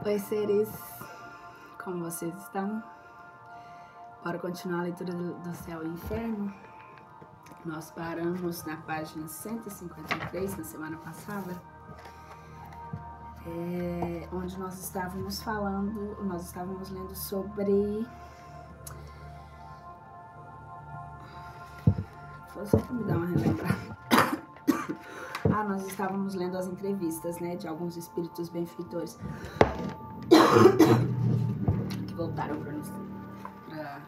Oi, seres, como vocês estão? Bora continuar a leitura do Céu e Inferno. Nós paramos na página 153 na semana passada, onde nós estávamos lendo sobre... Só para me dar uma relembrada. Nós estávamos lendo as entrevistas, né, de alguns espíritos benfeitores que voltaram para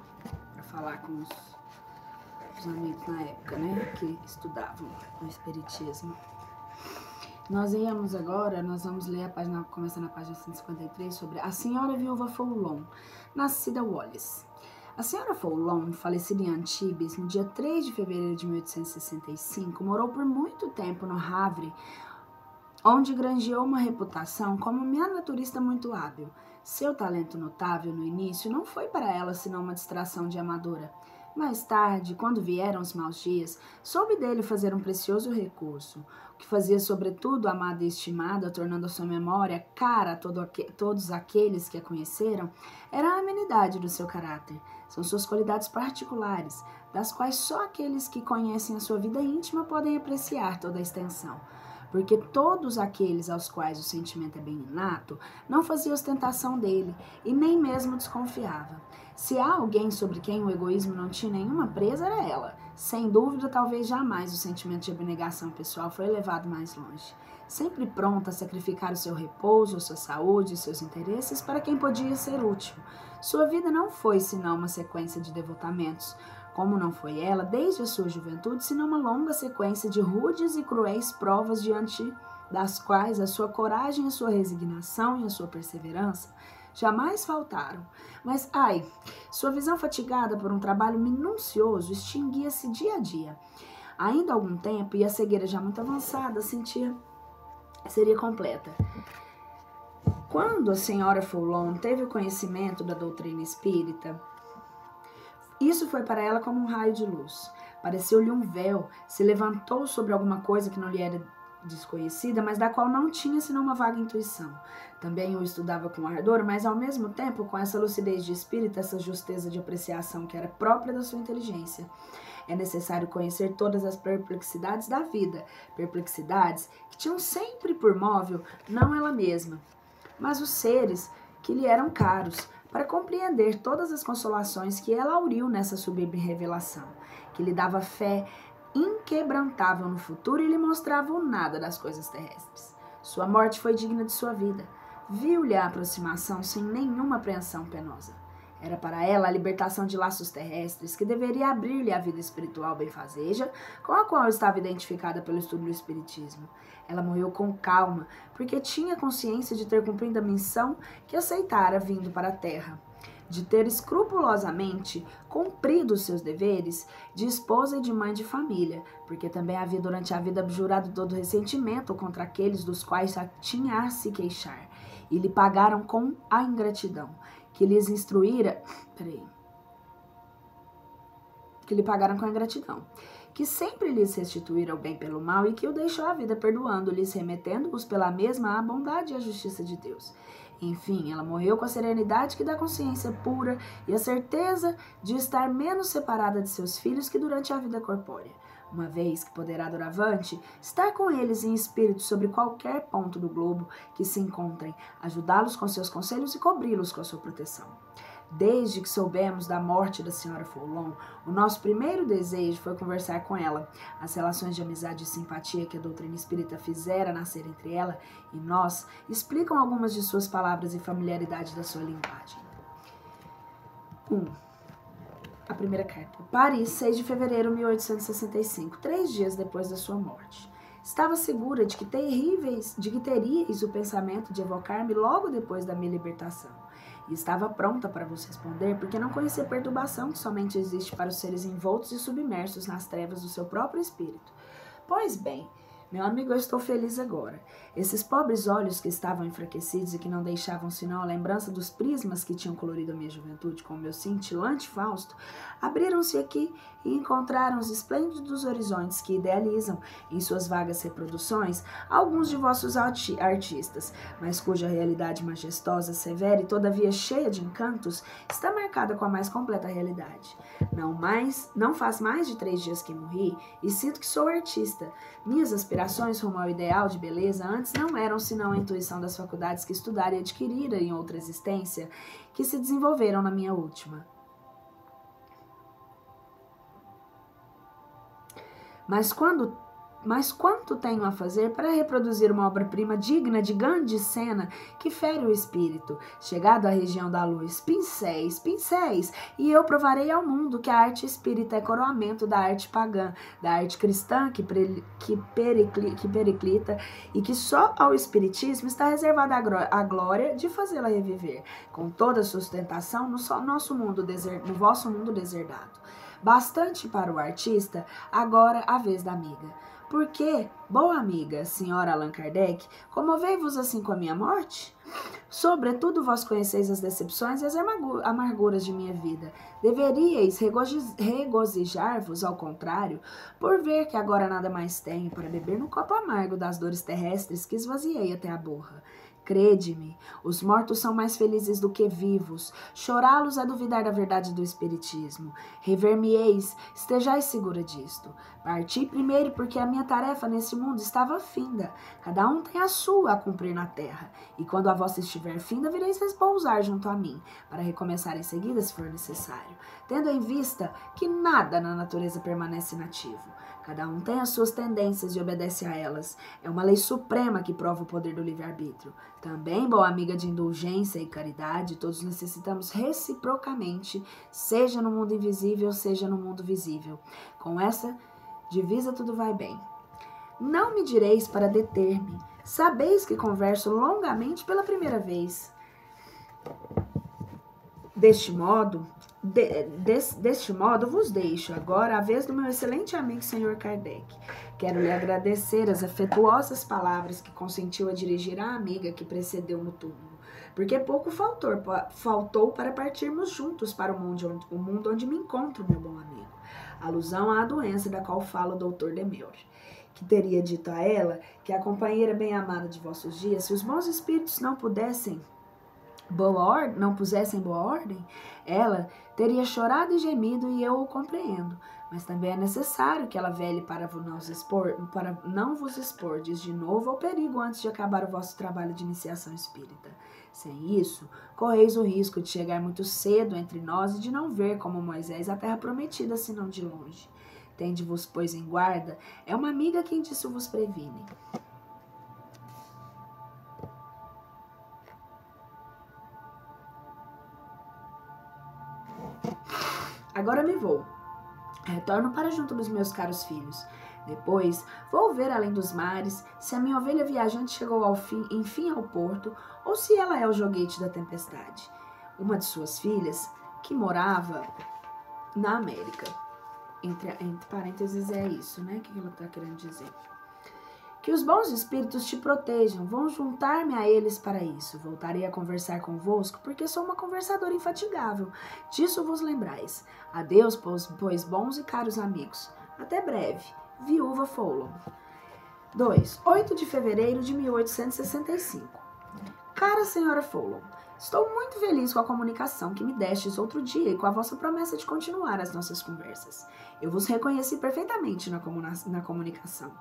falar com os amigos na época, né, que estudavam o espiritismo. Nós vamos ler a página, começando na página 153, sobre a senhora viúva Foulon, nascida Wallace. A senhora Foulon, falecida em Antibes no dia 3 de fevereiro de 1865, morou por muito tempo no Havre, onde granjeou uma reputação como uma naturista muito hábil. Seu talento notável no início não foi para ela senão uma distração de amadora. Mais tarde, quando vieram os maus dias, soube dele fazer um precioso recurso, o que fazia sobretudo amada e estimada, tornando a sua memória cara a todos aqueles que a conheceram, era a amenidade do seu caráter. São suas qualidades particulares, das quais só aqueles que conhecem a sua vida íntima podem apreciar toda a extensão. Porque todos aqueles aos quais o sentimento é bem inato, não fazia ostentação dele e nem mesmo desconfiava. Se há alguém sobre quem o egoísmo não tinha nenhuma presa, era ela. Sem dúvida, talvez jamais o sentimento de abnegação pessoal foi levado mais longe. Sempre pronta a sacrificar o seu repouso, a sua saúde e seus interesses para quem podia ser útil. Sua vida não foi senão uma sequência de devotamentos, como não foi ela, desde a sua juventude, senão uma longa sequência de rudes e cruéis provas diante das quais a sua coragem, a sua resignação e a sua perseverança jamais faltaram. Mas, sua visão fatigada por um trabalho minucioso extinguia-se dia a dia. Ainda há algum tempo, e a cegueira já muito avançada, seria completa. Quando a senhora Foulon teve o conhecimento da doutrina espírita, isso foi para ela como um raio de luz. Pareceu-lhe um véu, se levantou sobre alguma coisa que não lhe era desconhecida, mas da qual não tinha senão uma vaga intuição. Também o estudava com ardor, mas ao mesmo tempo com essa lucidez de espírito, essa justeza de apreciação que era própria da sua inteligência. É necessário conhecer todas as perplexidades da vida, perplexidades que tinham sempre por móvel não ela mesma, mas os seres que lhe eram caros, para compreender todas as consolações que ela auriu nessa sublime revelação, que lhe dava fé inquebrantável no futuro e lhe mostrava o nada das coisas terrestres. Sua morte foi digna de sua vida. Viu-lhe a aproximação sem nenhuma apreensão penosa. Era para ela a libertação de laços terrestres que deveria abrir-lhe a vida espiritual benfazeja, com a qual estava identificada pelo estudo do espiritismo. Ela morreu com calma, porque tinha consciência de ter cumprido a missão que aceitara vindo para a terra, de ter escrupulosamente cumprido os seus deveres de esposa e de mãe de família, porque também havia durante a vida abjurado todo ressentimento contra aqueles dos quais tinha a se queixar, e lhe pagaram com a ingratidão, que lhes instruíra, que lhe pagaram com a ingratidão, que sempre lhes restituíra o bem pelo mal e que o deixou a vida perdoando-lhes, remetendo-os pela mesma à bondade e à justiça de Deus. Enfim, ela morreu com a serenidade que dá consciência pura e a certeza de estar menos separada de seus filhos que durante a vida corpórea, uma vez que poderá doravante estar com eles em espírito sobre qualquer ponto do globo que se encontrem, ajudá-los com seus conselhos e cobri-los com a sua proteção. Desde que soubemos da morte da senhora Foulon, o nosso primeiro desejo foi conversar com ela. As relações de amizade e simpatia que a doutrina espírita fizera nascer entre ela e nós explicam algumas de suas palavras e familiaridade da sua linguagem. 1. A primeira carta. Paris, 6 de fevereiro de 1865, 3 dias depois da sua morte. Estava segura de que teríeis o pensamento de evocar-me logo depois da minha libertação. E estava pronta para vos responder, porque não conhecia perturbação que somente existe para os seres envoltos e submersos nas trevas do seu próprio espírito. Pois bem, meu amigo, eu estou feliz agora. Esses pobres olhos que estavam enfraquecidos e que não deixavam senão a lembrança dos prismas que tinham colorido a minha juventude com o meu cintilante Fausto, abriram-se aqui e encontraram os esplêndidos horizontes que idealizam, em suas vagas reproduções, alguns de vossos artistas, mas cuja realidade majestosa, severa e todavia cheia de encantos, está marcada com a mais completa realidade. Não faz mais de 3 dias que morri e sinto que sou artista. Minhas aspirações rumo ao ideal de beleza antes não eram senão a intuição das faculdades que estudara e adquirira em outra existência, que se desenvolveram na minha última. Mas quanto tenho a fazer para reproduzir uma obra-prima digna de grande cena que fere o espírito? Chegado à região da luz, pincéis, e eu provarei ao mundo que a arte espírita é coroamento da arte pagã, da arte cristã que periclita, e que só ao espiritismo está reservada a glória de fazê-la reviver, com toda a sustentação no vosso mundo deserdado. Bastante para o artista, agora a vez da amiga. Porque, boa amiga, senhora Allan Kardec, comovei-vos assim com a minha morte? Sobretudo vós conheceis as decepções e as amarguras de minha vida. Deveríeis regozijar-vos, ao contrário, por ver que agora nada mais tenho para beber no copo amargo das dores terrestres que esvaziei até a borra. Crede-me, os mortos são mais felizes do que vivos. Chorá-los é duvidar da verdade do espiritismo. Rever-me-eis, estejais segura disto. Parti primeiro porque a minha tarefa nesse mundo estava finda. Cada um tem a sua a cumprir na terra. E quando a vossa estiver finda, vireis repousar junto a mim, para recomeçar em seguida se for necessário, tendo em vista que nada na natureza permanece inativo. Cada um tem as suas tendências e obedece a elas. É uma lei suprema que prova o poder do livre-arbítrio. Também, boa amiga de indulgência e caridade, todos necessitamos reciprocamente, seja no mundo invisível, seja no mundo visível. Com essa divisa tudo vai bem. Não me direis para deter-me. Sabeis que converso longamente pela primeira vez. Deste modo vos deixo agora a vez do meu excelente amigo Sr. Kardec. Quero lhe agradecer as afetuosas palavras que consentiu a dirigir à amiga que precedeu no túmulo, porque pouco faltou para partirmos juntos para o mundo onde me encontro, meu bom amigo. Alusão à doença da qual fala o Dr. Demeure, que teria dito a ela que a companheira bem-amada de vossos dias, se os bons espíritos não pusessem boa ordem, ela teria chorado e gemido, e eu o compreendo. Mas também é necessário que ela vele para não vos expordes de novo ao perigo antes de acabar o vosso trabalho de iniciação espírita. Sem isso, correis o risco de chegar muito cedo entre nós e de não ver, como Moisés, a terra prometida, senão de longe. Tende-vos, pois, em guarda, é uma amiga quem disso vos previne. Agora me vou. Retorno para junto dos meus caros filhos. Depois, vou ver além dos mares se a minha ovelha viajante chegou enfim ao porto, ou se ela é o joguete da tempestade. Uma de suas filhas, que morava na América. Entre parênteses é isso, né? O que ela está querendo dizer? Que os bons espíritos te protejam, vão juntar-me a eles para isso. Voltarei a conversar convosco, porque sou uma conversadora infatigável. Disso vos lembrais. Adeus, pois bons e caros amigos. Até breve. Viúva Follow. 2. 8 de fevereiro de 1865. Cara senhora Follow, estou muito feliz com a comunicação que me destes outro dia e com a vossa promessa de continuar as nossas conversas. Eu vos reconheci perfeitamente na comunicação.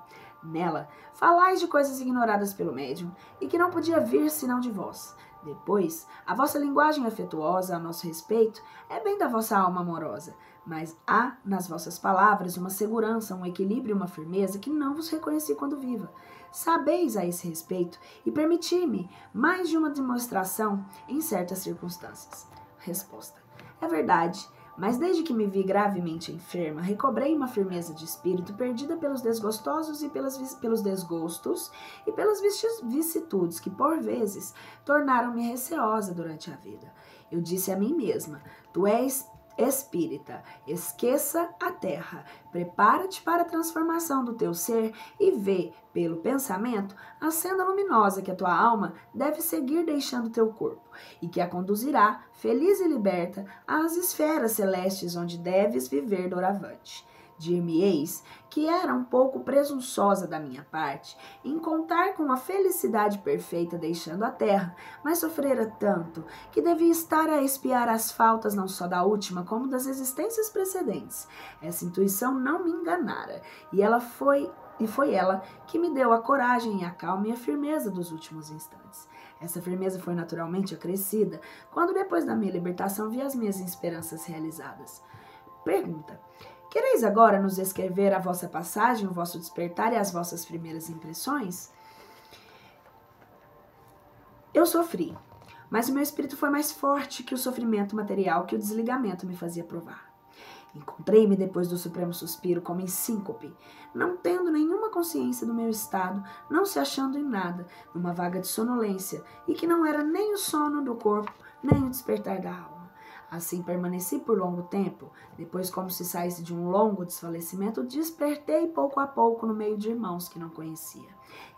Nela, falais de coisas ignoradas pelo médium e que não podia vir senão de vós. Depois, a vossa linguagem afetuosa a nosso respeito é bem da vossa alma amorosa, mas há nas vossas palavras uma segurança, um equilíbrio e uma firmeza que não vos reconheci quando viva. Sabeis a esse respeito e permitir-me mais de uma demonstração em certas circunstâncias. Resposta: é verdade, mas desde que me vi gravemente enferma, recobrei uma firmeza de espírito perdida pelos desgostosos e pelos desgostos e pelas vicissitudes que, por vezes, tornaram-me receosa durante a vida. Eu disse a mim mesma: tu és Espírita, esqueça a terra, prepara-te para a transformação do teu ser e vê, pelo pensamento, a senda luminosa que a tua alma deve seguir deixando teu corpo e que a conduzirá, feliz e liberta, às esferas celestes onde deves viver doravante. Dir-me-eis que era um pouco presunçosa da minha parte em contar com a felicidade perfeita deixando a terra, mas sofrera tanto que devia estar a expiar as faltas não só da última como das existências precedentes. Essa intuição não me enganara, e foi ela que me deu a coragem e a calma e a firmeza dos últimos instantes. Essa firmeza foi naturalmente acrescida quando depois da minha libertação vi as minhas esperanças realizadas. Pergunta: quereis agora nos escrever a vossa passagem, o vosso despertar e as vossas primeiras impressões? Eu sofri, mas o meu espírito foi mais forte que o sofrimento material que o desligamento me fazia provar. Encontrei-me depois do supremo suspiro como em síncope, não tendo nenhuma consciência do meu estado, não se achando em nada, numa vaga de sonolência, e que não era nem o sono do corpo, nem o despertar da alma. Assim permaneci por longo tempo, depois como se saísse de um longo desfalecimento, despertei pouco a pouco no meio de irmãos que não conhecia.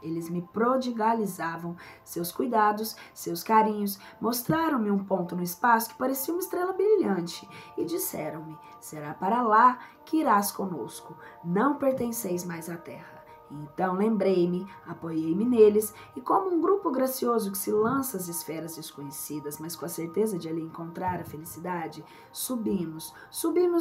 Eles me prodigalizavam seus cuidados, seus carinhos, mostraram-me um ponto no espaço que parecia uma estrela brilhante e disseram-me: será para lá que irás conosco, não pertenceis mais à terra. Então lembrei-me, apoiei-me neles, e como um grupo gracioso que se lança às esferas desconhecidas, mas com a certeza de ali encontrar a felicidade, subimos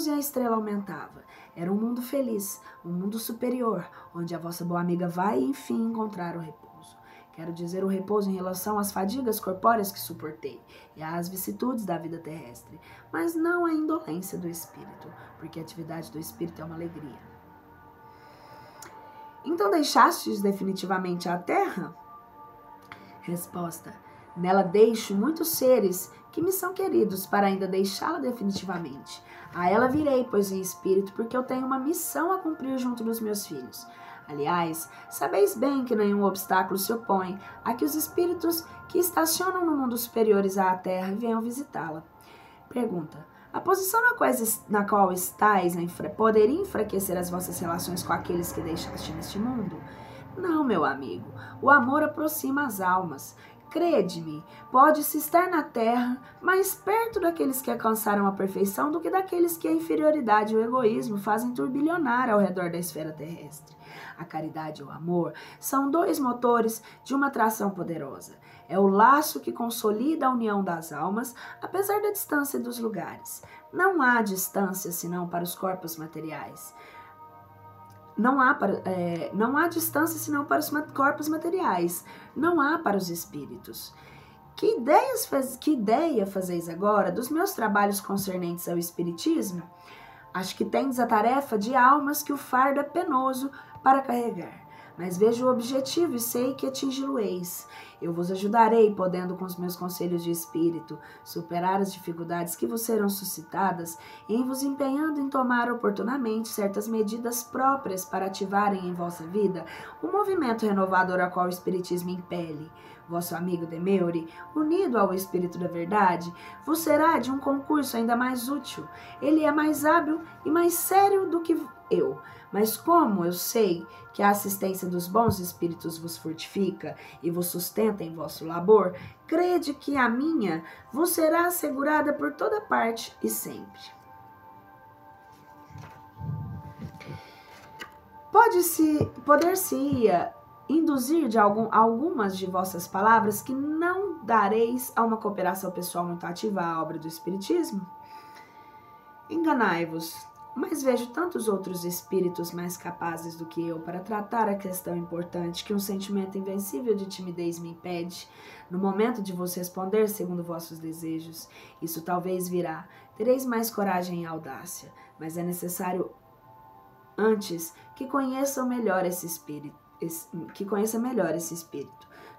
e a estrela aumentava. Era um mundo feliz, um mundo superior, onde a vossa boa amiga vai, enfim, encontrar o repouso. Quero dizer o repouso em relação às fadigas corpóreas que suportei e às vicissitudes da vida terrestre, mas não a indolência do espírito, porque a atividade do espírito é uma alegria. Então deixastes definitivamente a terra? Resposta: nela deixo muitos seres que me são queridos para ainda deixá-la definitivamente. A ela virei, pois em espírito, porque eu tenho uma missão a cumprir junto dos meus filhos. Aliás, sabeis bem que nenhum obstáculo se opõe a que os espíritos que estacionam no mundo superiores à terra venham visitá-la. Pergunta: a posição na qual estáis poderia enfraquecer as vossas relações com aqueles que deixaste neste mundo? Não, meu amigo. O amor aproxima as almas. Crede-me, pode-se estar na terra mais perto daqueles que alcançaram a perfeição do que daqueles que a inferioridade e o egoísmo fazem turbilhonar ao redor da esfera terrestre. A caridade e o amor são dois motores de uma atração poderosa. É o laço que consolida a união das almas, apesar da distância dos lugares. Não há distância senão para os corpos materiais. Não há distância senão para os corpos materiais. Não há para os espíritos. Que ideia fazeis agora dos meus trabalhos concernentes ao espiritismo? Acho que tendes a tarefa de almas que o fardo é penoso para carregar. Mas vejo o objetivo e sei que atingi-lo-eis. Eu vos ajudarei, podendo com os meus conselhos de espírito superar as dificuldades que vos serão suscitadas, em vos empenhando em tomar oportunamente certas medidas próprias para ativarem em vossa vida o movimento renovador a qual o espiritismo impele. Vosso amigo Demeure, unido ao Espírito da Verdade, vos será de um concurso ainda mais útil. Ele é mais hábil e mais sério do que eu, mas como eu sei que a assistência dos bons espíritos vos fortifica e vos sustenta em vosso labor, crede que a minha vos será assegurada por toda parte e sempre. Poder-se-ia induzir de algumas de vossas palavras que não dareis a uma cooperação pessoal muito ativa à obra do Espiritismo? Enganai-vos, mas vejo tantos outros espíritos mais capazes do que eu para tratar a questão importante que um sentimento invencível de timidez me impede. No momento de vos responder segundo vossos desejos, isso talvez virá. Tereis mais coragem e audácia, mas é necessário antes que conheça melhor esse espírito.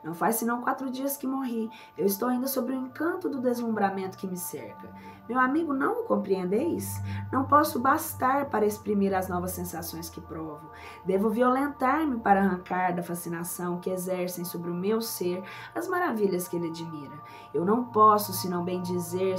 Não faz senão 4 dias que morri. Eu estou ainda sob o encanto do deslumbramento que me cerca. Meu amigo, não o compreendeis? Não posso bastar para exprimir as novas sensações que provo. Devo violentar-me para arrancar da fascinação que exercem sobre o meu ser as maravilhas que ele admira. Eu não posso, senão bem dizer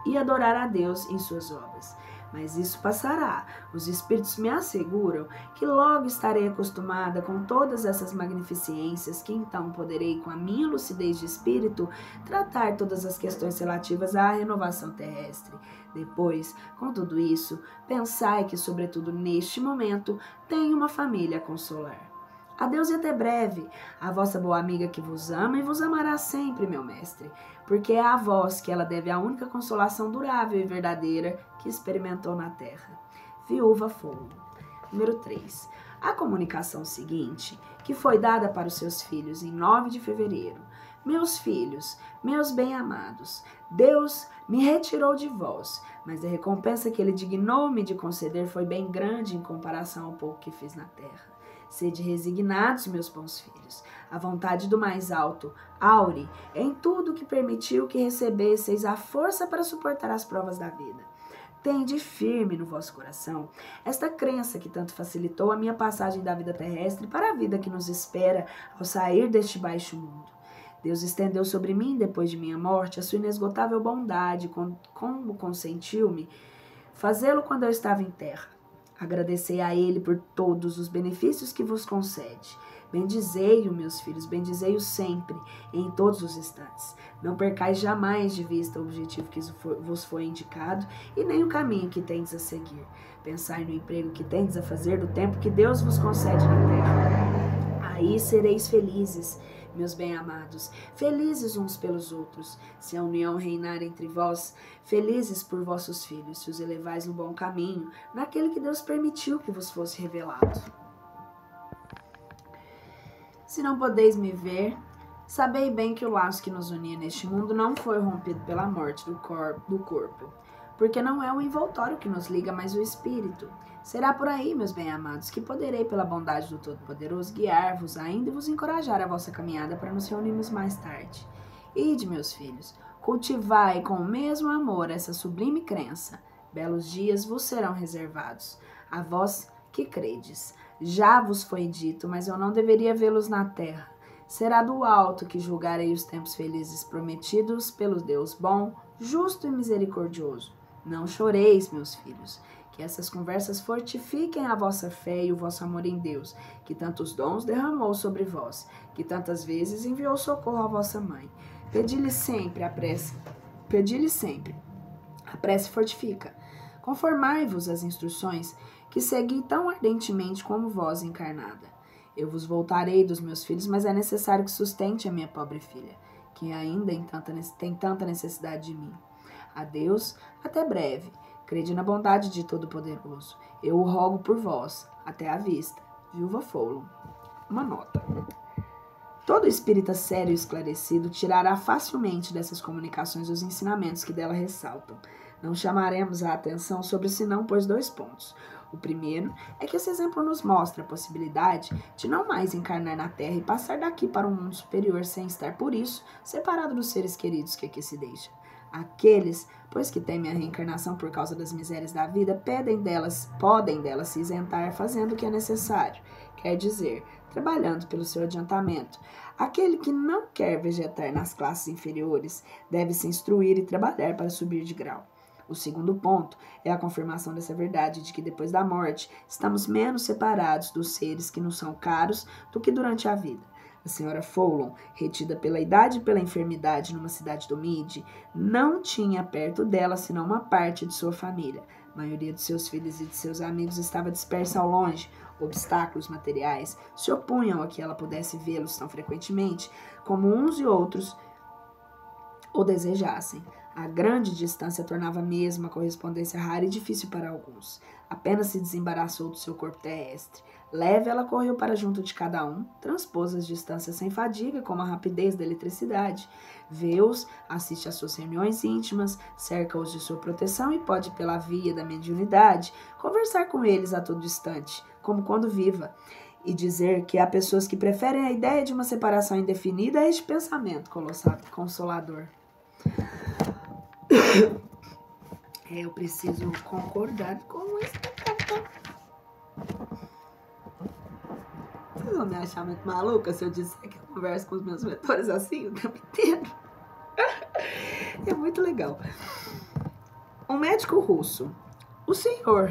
e adorar a Deus em suas obras. Mas isso passará. Os espíritos me asseguram que logo estarei acostumada com todas essas magnificências, que então poderei, com a minha lucidez de espírito, tratar todas as questões relativas à renovação terrestre. Depois, com tudo isso, pensai que, sobretudo neste momento, tenho uma família a consolar. Adeus e até breve, a vossa boa amiga que vos ama e vos amará sempre, meu mestre, porque é a vós que ela deve a única consolação durável e verdadeira que experimentou na terra. Viúva Foulo. Número 3. A comunicação seguinte, que foi dada para os seus filhos em 9 de fevereiro. Meus filhos, meus bem-amados, Deus me retirou de vós, mas a recompensa que ele dignou-me de conceder foi bem grande em comparação ao pouco que fiz na terra. Sede resignados, meus bons filhos, a vontade do mais alto, aure, em tudo que permitiu que recebesseis a força para suportar as provas da vida. Tende firme no vosso coração esta crença que tanto facilitou a minha passagem da vida terrestre para a vida que nos espera ao sair deste baixo mundo. Deus estendeu sobre mim, depois de minha morte, a sua inesgotável bondade, como consentiu-me fazê-lo quando eu estava em terra. Agradecei a ele por todos os benefícios que vos concede. Bendizei-o, meus filhos, bendizei-o sempre, em todos os instantes. Não percais jamais de vista o objetivo que vos foi indicado e nem o caminho que tendes a seguir. Pensai no emprego que tendes a fazer do tempo que Deus vos concede na terra. Aí sereis felizes, meus bem-amados, felizes uns pelos outros, se a união reinar entre vós, felizes por vossos filhos, se os elevais no bom caminho, naquele que Deus permitiu que vos fosse revelado. Se não podeis me ver, sabei bem que o laço que nos unia neste mundo não foi rompido pela morte do corpo, porque não é o envoltório que nos liga, mas o espírito. Será por aí, meus bem-amados, que poderei, pela bondade do Todo-Poderoso, guiar-vos ainda e vos encorajar a vossa caminhada para nos reunirmos mais tarde. Ide, meus filhos, cultivai com o mesmo amor essa sublime crença. Belos dias vos serão reservados, a vós que credes. Já vos foi dito, mas eu não deveria vê-los na terra. Será do alto que julgarei os tempos felizes prometidos pelo Deus bom, justo e misericordioso. Não choreis, meus filhos, que essas conversas fortifiquem a vossa fé e o vosso amor em Deus, que tantos dons derramou sobre vós, que tantas vezes enviou socorro à vossa mãe. Pedi-lhe sempre. A prece fortifica. Conformai-vos às instruções que segui tão ardentemente como vós encarnada. Eu vos voltarei dos meus filhos, mas é necessário que sustente a minha pobre filha, que ainda tem tanta necessidade de mim. Adeus, até breve. Crede na bondade de Todo-Poderoso. Eu o rogo por vós. Até à vista. Viúva Foulo. Uma nota. Todo espírita sério e esclarecido tirará facilmente dessas comunicações os ensinamentos que dela ressaltam. Não chamaremos a atenção sobre senão pois 2 pontos. O primeiro é que esse exemplo nos mostra a possibilidade de não mais encarnar na Terra e passar daqui para um mundo superior sem estar, por isso, separado dos seres queridos que aqui se deixam. Aqueles, pois que temem a reencarnação por causa das misérias da vida, podem delas se isentar fazendo o que é necessário, quer dizer, trabalhando pelo seu adiantamento. Aquele que não quer vegetar nas classes inferiores deve se instruir e trabalhar para subir de grau. O segundo ponto é a confirmação dessa verdade de que depois da morte estamos menos separados dos seres que nos são caros do que durante a vida. A senhora Foulo, retida pela idade e pela enfermidade numa cidade do Midi, não tinha perto dela senão uma parte de sua família. A maioria de seus filhos e de seus amigos estava dispersa ao longe. Obstáculos materiais se opunham a que ela pudesse vê-los tão frequentemente como uns e outros o desejassem. A grande distância tornava mesmo a correspondência rara e difícil para alguns. Apenas se desembaraçou do seu corpo terrestre. Leve, ela correu para junto de cada um, transpôs as distâncias sem fadiga, como a rapidez da eletricidade. Vê-os, assiste às suas reuniões íntimas, cerca-os de sua proteção e pode, pela via da mediunidade, conversar com eles a todo instante, como quando viva, e dizer que há pessoas que preferem a ideia de uma separação indefinida a este pensamento consolador. Eu preciso concordar com isso. Vocês vão me achar muito maluca se eu disser que eu converso com os meus mentores assim o tempo inteiro? É muito legal. Um médico russo. O senhor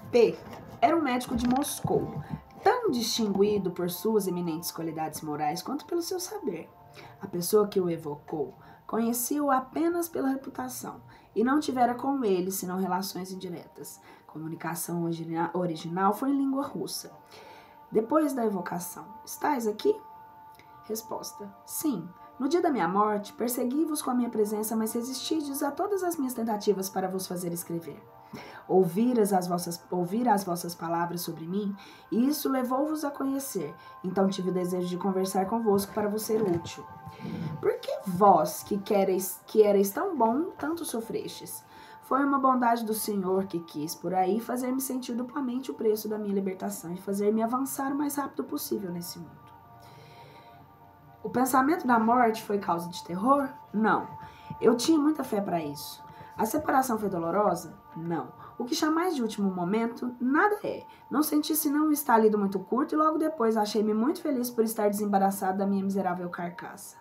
P. era um médico de Moscou, tão distinguido por suas eminentes qualidades morais quanto pelo seu saber. A pessoa que o evocou conhecia-o apenas pela reputação e não tivera com ele senão relações indiretas. Comunicação original foi em língua russa. Depois da evocação, estais aqui? Resposta: sim. No dia da minha morte, persegui-vos com a minha presença, mas resististes a todas as minhas tentativas para vos fazer escrever. Ouvir as vossas palavras sobre mim, e isso levou-vos a conhecer. Então tive o desejo de conversar convosco para vos ser útil. Por que vós, que erais tão bom, tanto sofrestes? Foi uma bondade do Senhor que quis, por aí, fazer-me sentir duplamente o preço da minha libertação e fazer-me avançar o mais rápido possível nesse mundo. O pensamento da morte foi causa de terror? Não. Eu tinha muita fé para isso. A separação foi dolorosa? Não. O que chamais de último momento? Nada é. Não senti senão um estalido muito curto e logo depois achei-me muito feliz por estar desembaraçado da minha miserável carcaça.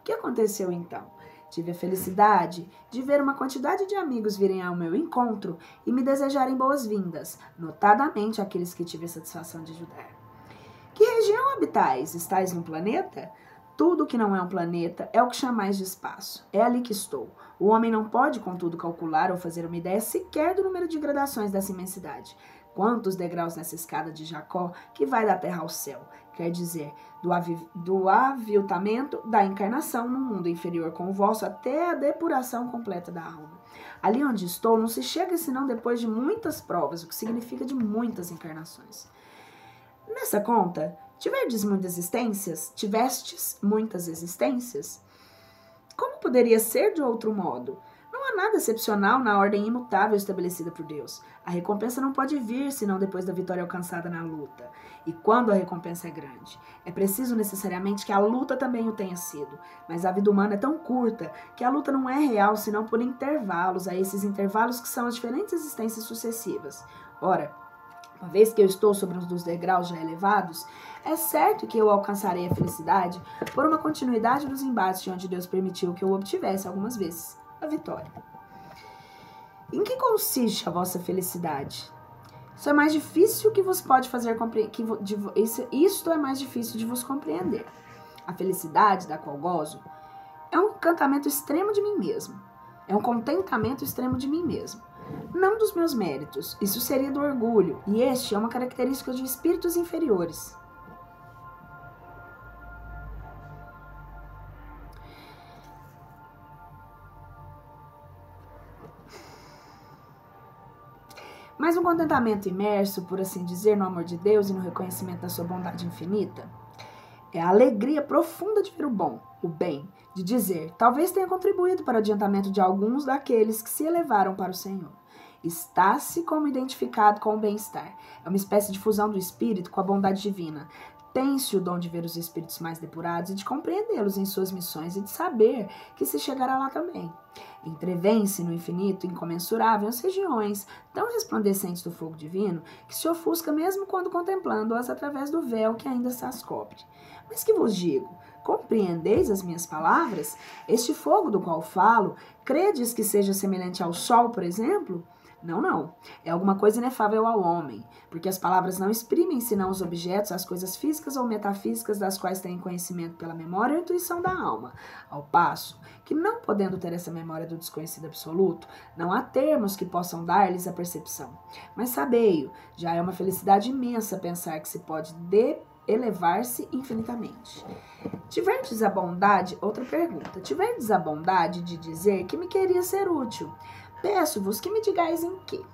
O que aconteceu então? Tive a felicidade de ver uma quantidade de amigos virem ao meu encontro e me desejarem boas-vindas, notadamente aqueles que tive a satisfação de ajudar. Que região habitais? Estais num planeta? Tudo que não é um planeta é o que chamais de espaço. É ali que estou. O homem não pode, contudo, calcular ou fazer uma ideia sequer do número de gradações dessa imensidade. Quantos degraus nessa escada de Jacó que vai da terra ao céu? Quer dizer, do aviltamento da encarnação no mundo inferior com o vosso até a depuração completa da alma. Ali onde estou não se chega senão depois de muitas provas, o que significa de muitas encarnações. Nessa conta, tivestes muitas existências? Como poderia ser de outro modo? Não há nada excepcional na ordem imutável estabelecida por Deus. A recompensa não pode vir senão depois da vitória alcançada na luta. E quando a recompensa é grande, é preciso necessariamente que a luta também o tenha sido. Mas a vida humana é tão curta que a luta não é real senão por intervalos, a esses intervalos que são as diferentes existências sucessivas. Ora, uma vez que eu estou sobre um dos degraus já elevados, é certo que eu alcançarei a felicidade por uma continuidade dos embates de onde Deus permitiu que eu obtivesse algumas vezes a vitória. Em que consiste a vossa felicidade? Isso é mais difícil que vos pode fazer isto é mais difícil de vos compreender. A felicidade da qual gozo é um encantamento extremo de mim mesmo. É um contentamento extremo de mim mesmo. Não dos meus méritos, isso seria do orgulho, e este é uma característica de espíritos inferiores. Mas um contentamento imerso, por assim dizer, no amor de Deus e no reconhecimento da sua bondade infinita, é a alegria profunda de ver o bem, de dizer, talvez tenha contribuído para o adiantamento de alguns daqueles que se elevaram para o Senhor. Está-se como identificado com o bem-estar. É uma espécie de fusão do espírito com a bondade divina. Tem-se o dom de ver os espíritos mais depurados e de compreendê-los em suas missões e de saber que se chegará lá também. Entrevém-se no infinito incomensurável as regiões tão resplandecentes do fogo divino que se ofusca mesmo quando contemplando-as através do véu que ainda se as cobre. Mas que vos digo? Compreendeis as minhas palavras? Este fogo do qual falo, credes que seja semelhante ao sol, por exemplo? Não. É alguma coisa inefável ao homem, porque as palavras não exprimem senão os objetos, as coisas físicas ou metafísicas das quais têm conhecimento pela memória ou intuição da alma. Ao passo que, não podendo ter essa memória do desconhecido absoluto, não há termos que possam dar-lhes a percepção. Mas sabei-o, já é uma felicidade imensa pensar que se pode elevar-se infinitamente. Tiverdes a bondade, outra pergunta, tiverdes a bondade de dizer que me queria ser útil. Peço-vos que me digais em quê.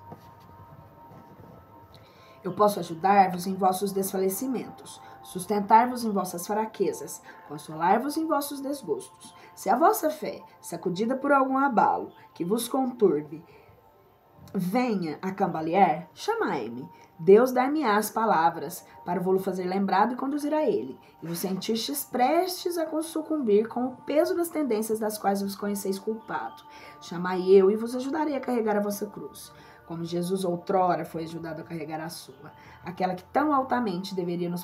Eu posso ajudar-vos em vossos desfalecimentos, sustentar-vos em vossas fraquezas, consolar-vos em vossos desgostos. Se a vossa fé, sacudida por algum abalo, que vos conturbe, venha a cambalear, chamai-me. Deus dar-me-á as palavras, para vos fazer lembrado e conduzir a ele, e vos sentistes prestes a sucumbir com o peso das tendências das quais vos conheceis culpado. Chamai eu e vos ajudarei a carregar a vossa cruz. como Jesus outrora foi ajudado a carregar a sua, aquela que tão altamente deveria nos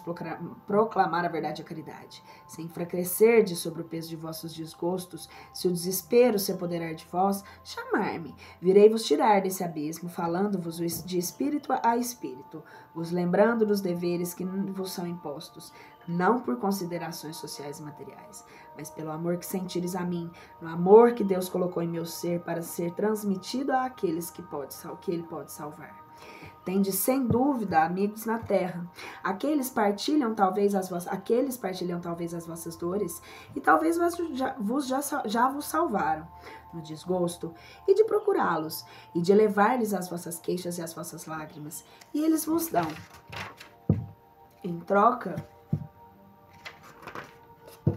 proclamar a verdade e a caridade. Se enfraquecerdes sobre o peso de vossos desgostos, se o desespero se apoderar de vós, chamar-me, virei vos tirar desse abismo, falando-vos de espírito a espírito, vos lembrando dos deveres que vos são impostos, não por considerações sociais e materiais, mas pelo amor que sentires a mim, no amor que Deus colocou em meu ser para ser transmitido àqueles que Ele pode salvar. Tendes sem dúvida amigos na terra. Aqueles partilham talvez as vossas dores e talvez já vos salvaram no desgosto, e de procurá-los e de levar-lhes as vossas queixas e as vossas lágrimas, e eles vos dão em troca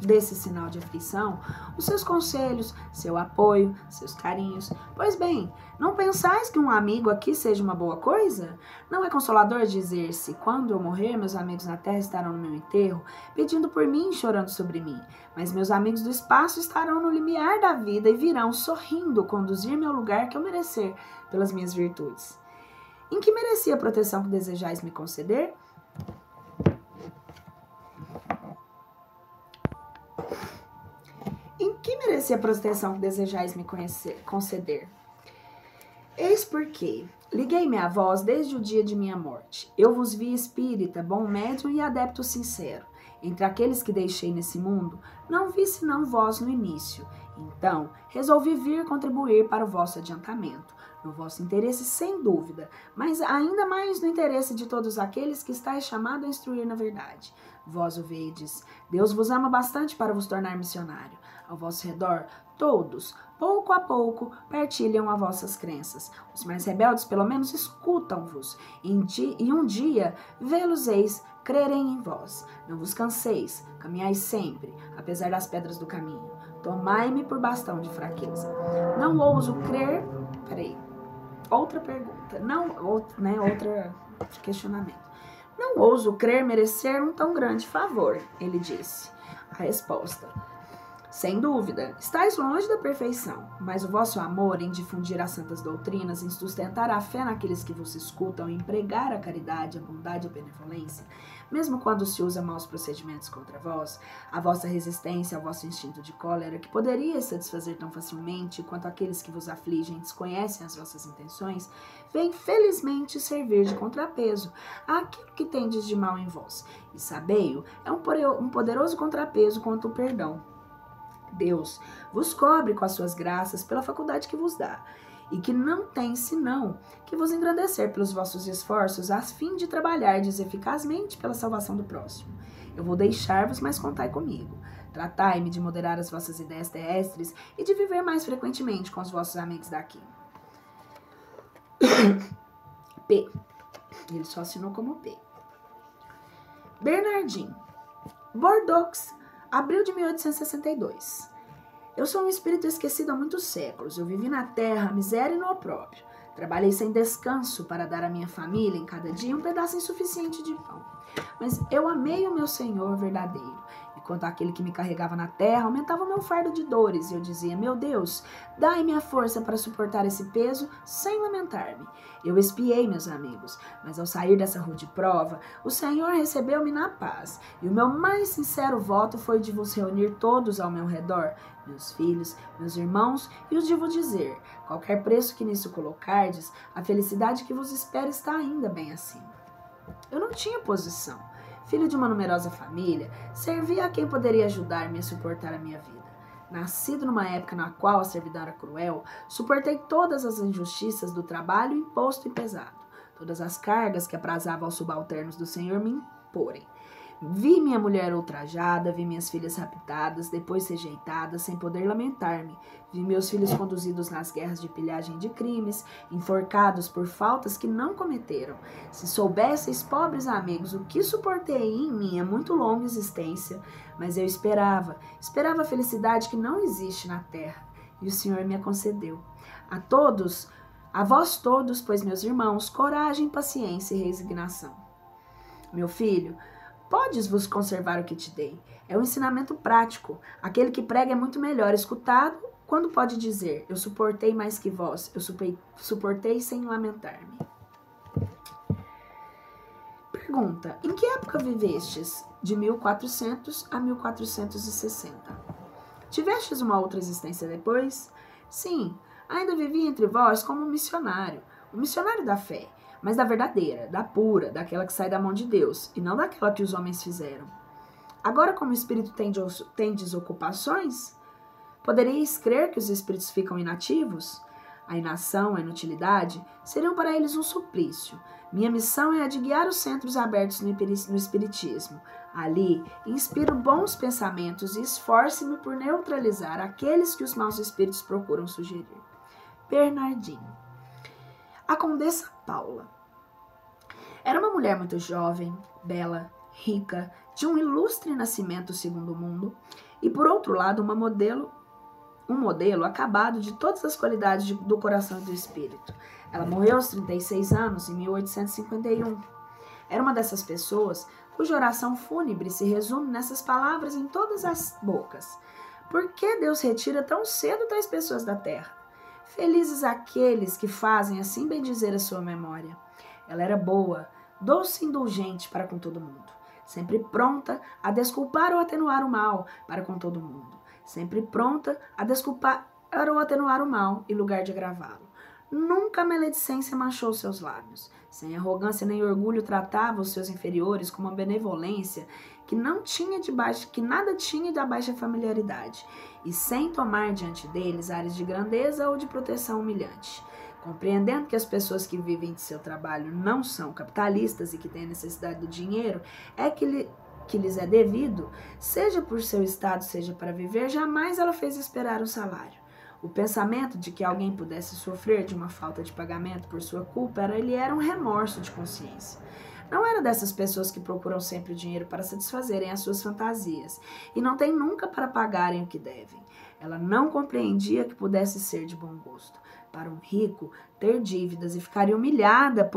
desse sinal de aflição, os seus conselhos, seu apoio, seus carinhos. Pois bem, não pensais que um amigo aqui seja uma boa coisa? Não é consolador dizer-se, quando eu morrer, meus amigos na terra estarão no meu enterro, pedindo por mim, chorando sobre mim, mas meus amigos do espaço estarão no limiar da vida e virão, sorrindo, conduzir-me ao lugar que eu merecer pelas minhas virtudes. Em que mereci a proteção que desejais me conceder? Em que mereci a proteção que desejais me conceder? Eis porque liguei-me a vós desde o dia de minha morte. Eu vos vi espírita, bom médium e adepto sincero. Entre aqueles que deixei nesse mundo, não vi senão vós no início. Então, resolvi vir contribuir para o vosso adiantamento, no vosso interesse sem dúvida, mas ainda mais no interesse de todos aqueles que estáis chamados a instruir na verdade. Vós o vedes, Deus vos ama bastante para vos tornar missionário. Ao vosso redor, todos, pouco a pouco, partilham as vossas crenças. Os mais rebeldes, pelo menos, escutam-vos, e um dia vê-los-eis crerem em vós. Não vos canseis, caminhai sempre, apesar das pedras do caminho. Tomai-me por bastão de fraqueza. Não ouso crer... Outra pergunta. Outro questionamento. Não ouso crer merecer um tão grande favor, ele disse. A resposta: sem dúvida, estáis longe da perfeição, mas o vosso amor em difundir as santas doutrinas, em sustentar a fé naqueles que vos escutam, em pregar a caridade, a bondade e a benevolência, mesmo quando se usa maus procedimentos contra vós, a vossa resistência ao vosso instinto de cólera, que poderia satisfazer tão facilmente quanto aqueles que vos afligem desconhecem as vossas intenções, vem felizmente servir de contrapeso àquilo que tendes de mal em vós, e sabei-o, é um poderoso contrapeso contra o perdão. Deus vos cobre com as suas graças pela faculdade que vos dá, e que não tem senão que vos engrandecer pelos vossos esforços a fim de trabalhardes eficazmente pela salvação do próximo. Eu vou deixar-vos, mas contai comigo. Tratai-me de moderar as vossas ideias terrestres e de viver mais frequentemente com os vossos amigos daqui. P. Ele só assinou como P. Bernardin. Bordeaux, abril de 1862. Eu sou um espírito esquecido há muitos séculos. Eu vivi na terra, miséria e no opróbrio. Trabalhei sem descanso para dar à minha família, em cada dia, um pedaço insuficiente de pão. Mas eu amei o meu Senhor verdadeiro. Enquanto aquele que me carregava na terra aumentava o meu fardo de dores. Eu dizia, meu Deus, dai-me a força para suportar esse peso sem lamentar-me. Eu espiei, meus amigos, mas ao sair dessa rude prova, o Senhor recebeu-me na paz. E o meu mais sincero voto foi de vos reunir todos ao meu redor, meus filhos, meus irmãos, e os de vos dizer, qualquer preço que nisso colocardes, a felicidade que vos espera está ainda bem acima. Eu não tinha posição. Filho de uma numerosa família, servia a quem poderia ajudar-me a suportar a minha vida. Nascido numa época na qual a servidão era cruel, suportei todas as injustiças do trabalho imposto e pesado, todas as cargas que aprazava aos subalternos do Senhor me imporem. Vi minha mulher ultrajada, vi minhas filhas raptadas, depois rejeitadas, sem poder lamentar-me. Vi meus filhos conduzidos nas guerras de pilhagem de crimes, enforcados por faltas que não cometeram. Se soubesseis, pobres amigos, o que suportei em minha muito longa existência, mas eu esperava a felicidade que não existe na terra, e o Senhor me a concedeu. A vós todos, pois meus irmãos, coragem, paciência e resignação. Meu filho, podes vos conservar o que te dei. É um ensinamento prático. Aquele que prega é muito melhor escutado Quando pode dizer, eu suportei mais que vós, eu suportei sem lamentar-me? Pergunta, em que época vivestes? De 1400 a 1460. Tivestes uma outra existência depois? Sim, ainda vivi entre vós como um missionário da fé, mas da verdadeira, da pura, daquela que sai da mão de Deus, e não daquela que os homens fizeram. Agora, como o espírito tem desocupações, poderíeis crer que os espíritos ficam inativos? A inação, a inutilidade, seriam para eles um suplício. Minha missão é a de guiar os centros abertos no espiritismo. Ali, inspiro bons pensamentos e esforce-me por neutralizar aqueles que os maus espíritos procuram sugerir. Bernardinho. A Condessa Paula. Era uma mulher muito jovem, bela, rica, de um ilustre nascimento segundo o mundo, e por outro lado um modelo acabado de todas as qualidades do coração e do espírito. Ela morreu aos 36 anos, em 1851. Era uma dessas pessoas cuja oração fúnebre se resume nessas palavras em todas as bocas. Por que Deus retira tão cedo tais pessoas da terra? Felizes aqueles que fazem assim bendizer a sua memória. Ela era boa, doce e indulgente para com todo mundo, sempre pronta a desculpar ou atenuar o mal para com todo mundo, sempre pronta a desculpar ou atenuar o mal em lugar de agravá-lo. Nunca a maledicência manchou seus lábios. Sem arrogância nem orgulho tratava os seus inferiores com uma benevolência que nada tinha da baixa familiaridade, e sem tomar diante deles ares de grandeza ou de proteção humilhante. Compreendendo que as pessoas que vivem de seu trabalho não são capitalistas e que têm necessidade do dinheiro, que lhes é devido, seja por seu estado, seja para viver, jamais ela fez esperar um salário. O pensamento de que alguém pudesse sofrer de uma falta de pagamento por sua culpa era um remorso de consciência. Não era dessas pessoas que procuram sempre o dinheiro para satisfazerem as suas fantasias e não têm nunca para pagarem o que devem. Ela não compreendia que pudesse ser de bom gosto para um rico ter dívidas e ficaria humilhada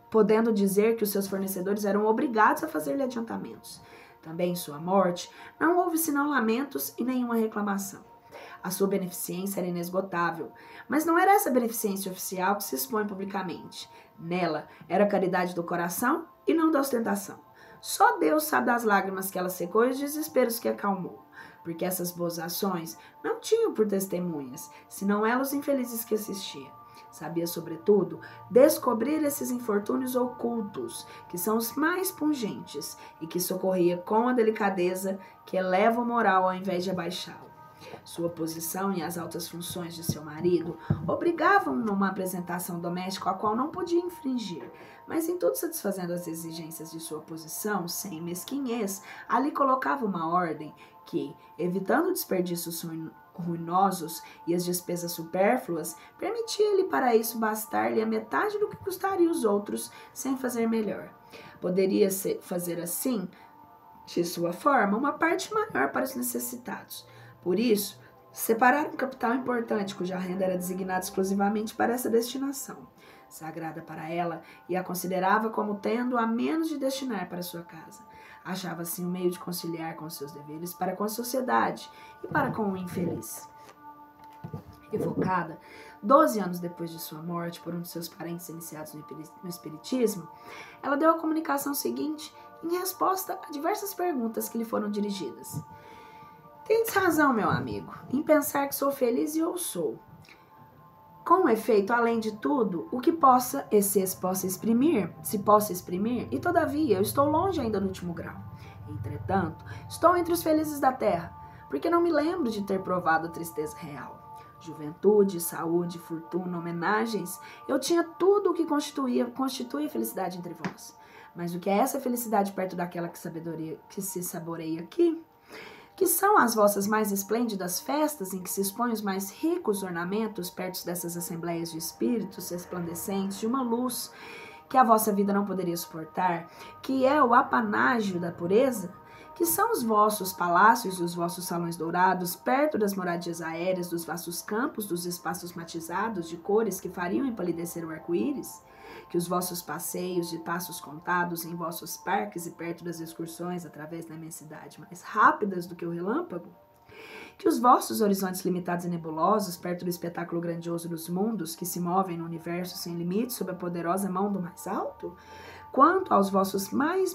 podendo dizer que os seus fornecedores eram obrigados a fazer-lhe adiantamentos. Também em sua morte não houve senão lamentos e nenhuma reclamação. A sua beneficência era inesgotável, mas não era essa beneficência oficial que se expõe publicamente. Nela era a caridade do coração e não da ostentação. Só Deus sabe das lágrimas que ela secou e os desesperos que acalmou, porque essas boas ações não tinham por testemunhas, senão ela os infelizes que assistiam. Sabia, sobretudo, descobrir esses infortúnios ocultos, que são os mais pungentes, e que socorria com a delicadeza que eleva o moral ao invés de abaixá-lo. Sua posição e as altas funções de seu marido obrigavam-no numa apresentação doméstica a qual não podia infringir, mas em tudo satisfazendo as exigências de sua posição, sem mesquinhez, ali colocava uma ordem que, evitando desperdícios ruinosos e as despesas supérfluas, permitia-lhe para isso bastar-lhe a metade do que custaria os outros, sem fazer melhor. Poderia fazer assim, de sua forma, uma parte maior para os necessitados. Por isso, separar um capital importante cuja renda era designada exclusivamente para essa destinação, sagrada para ela, e a considerava como tendo a menos de destinar para sua casa. Achava assim um meio de conciliar com seus deveres para com a sociedade e para com o infeliz. Evocada, 12 anos depois de sua morte por um de seus parentes iniciados no espiritismo, ela deu a comunicação seguinte em resposta a diversas perguntas que lhe foram dirigidas. Tendes razão, meu amigo, em pensar que sou feliz e eu sou. Com efeito, além de tudo, o que possa exprimir, e todavia eu estou longe ainda do último grau. Entretanto, estou entre os felizes da terra, porque não me lembro de ter provado a tristeza real. Juventude, saúde, fortuna, homenagens, eu tinha tudo o que constitui a felicidade entre vós. Mas o que é essa felicidade perto daquela que se saboreia aqui? Que são as vossas mais esplêndidas festas em que se expõem os mais ricos ornamentos perto dessas assembleias de espíritos resplandecentes de uma luz que a vossa vida não poderia suportar, que é o apanágio da pureza? Que são os vossos palácios e os vossos salões dourados perto das moradias aéreas, dos vastos campos, dos espaços matizados de cores que fariam empalidecer o arco-íris? Que os vossos passeios de passos contados em vossos parques e perto das excursões através da imensidade mais rápidas do que o relâmpago? Que os vossos horizontes limitados e nebulosos, perto do espetáculo grandioso dos mundos que se movem no universo sem limites sob a poderosa mão do mais alto? Quanto aos vossos mais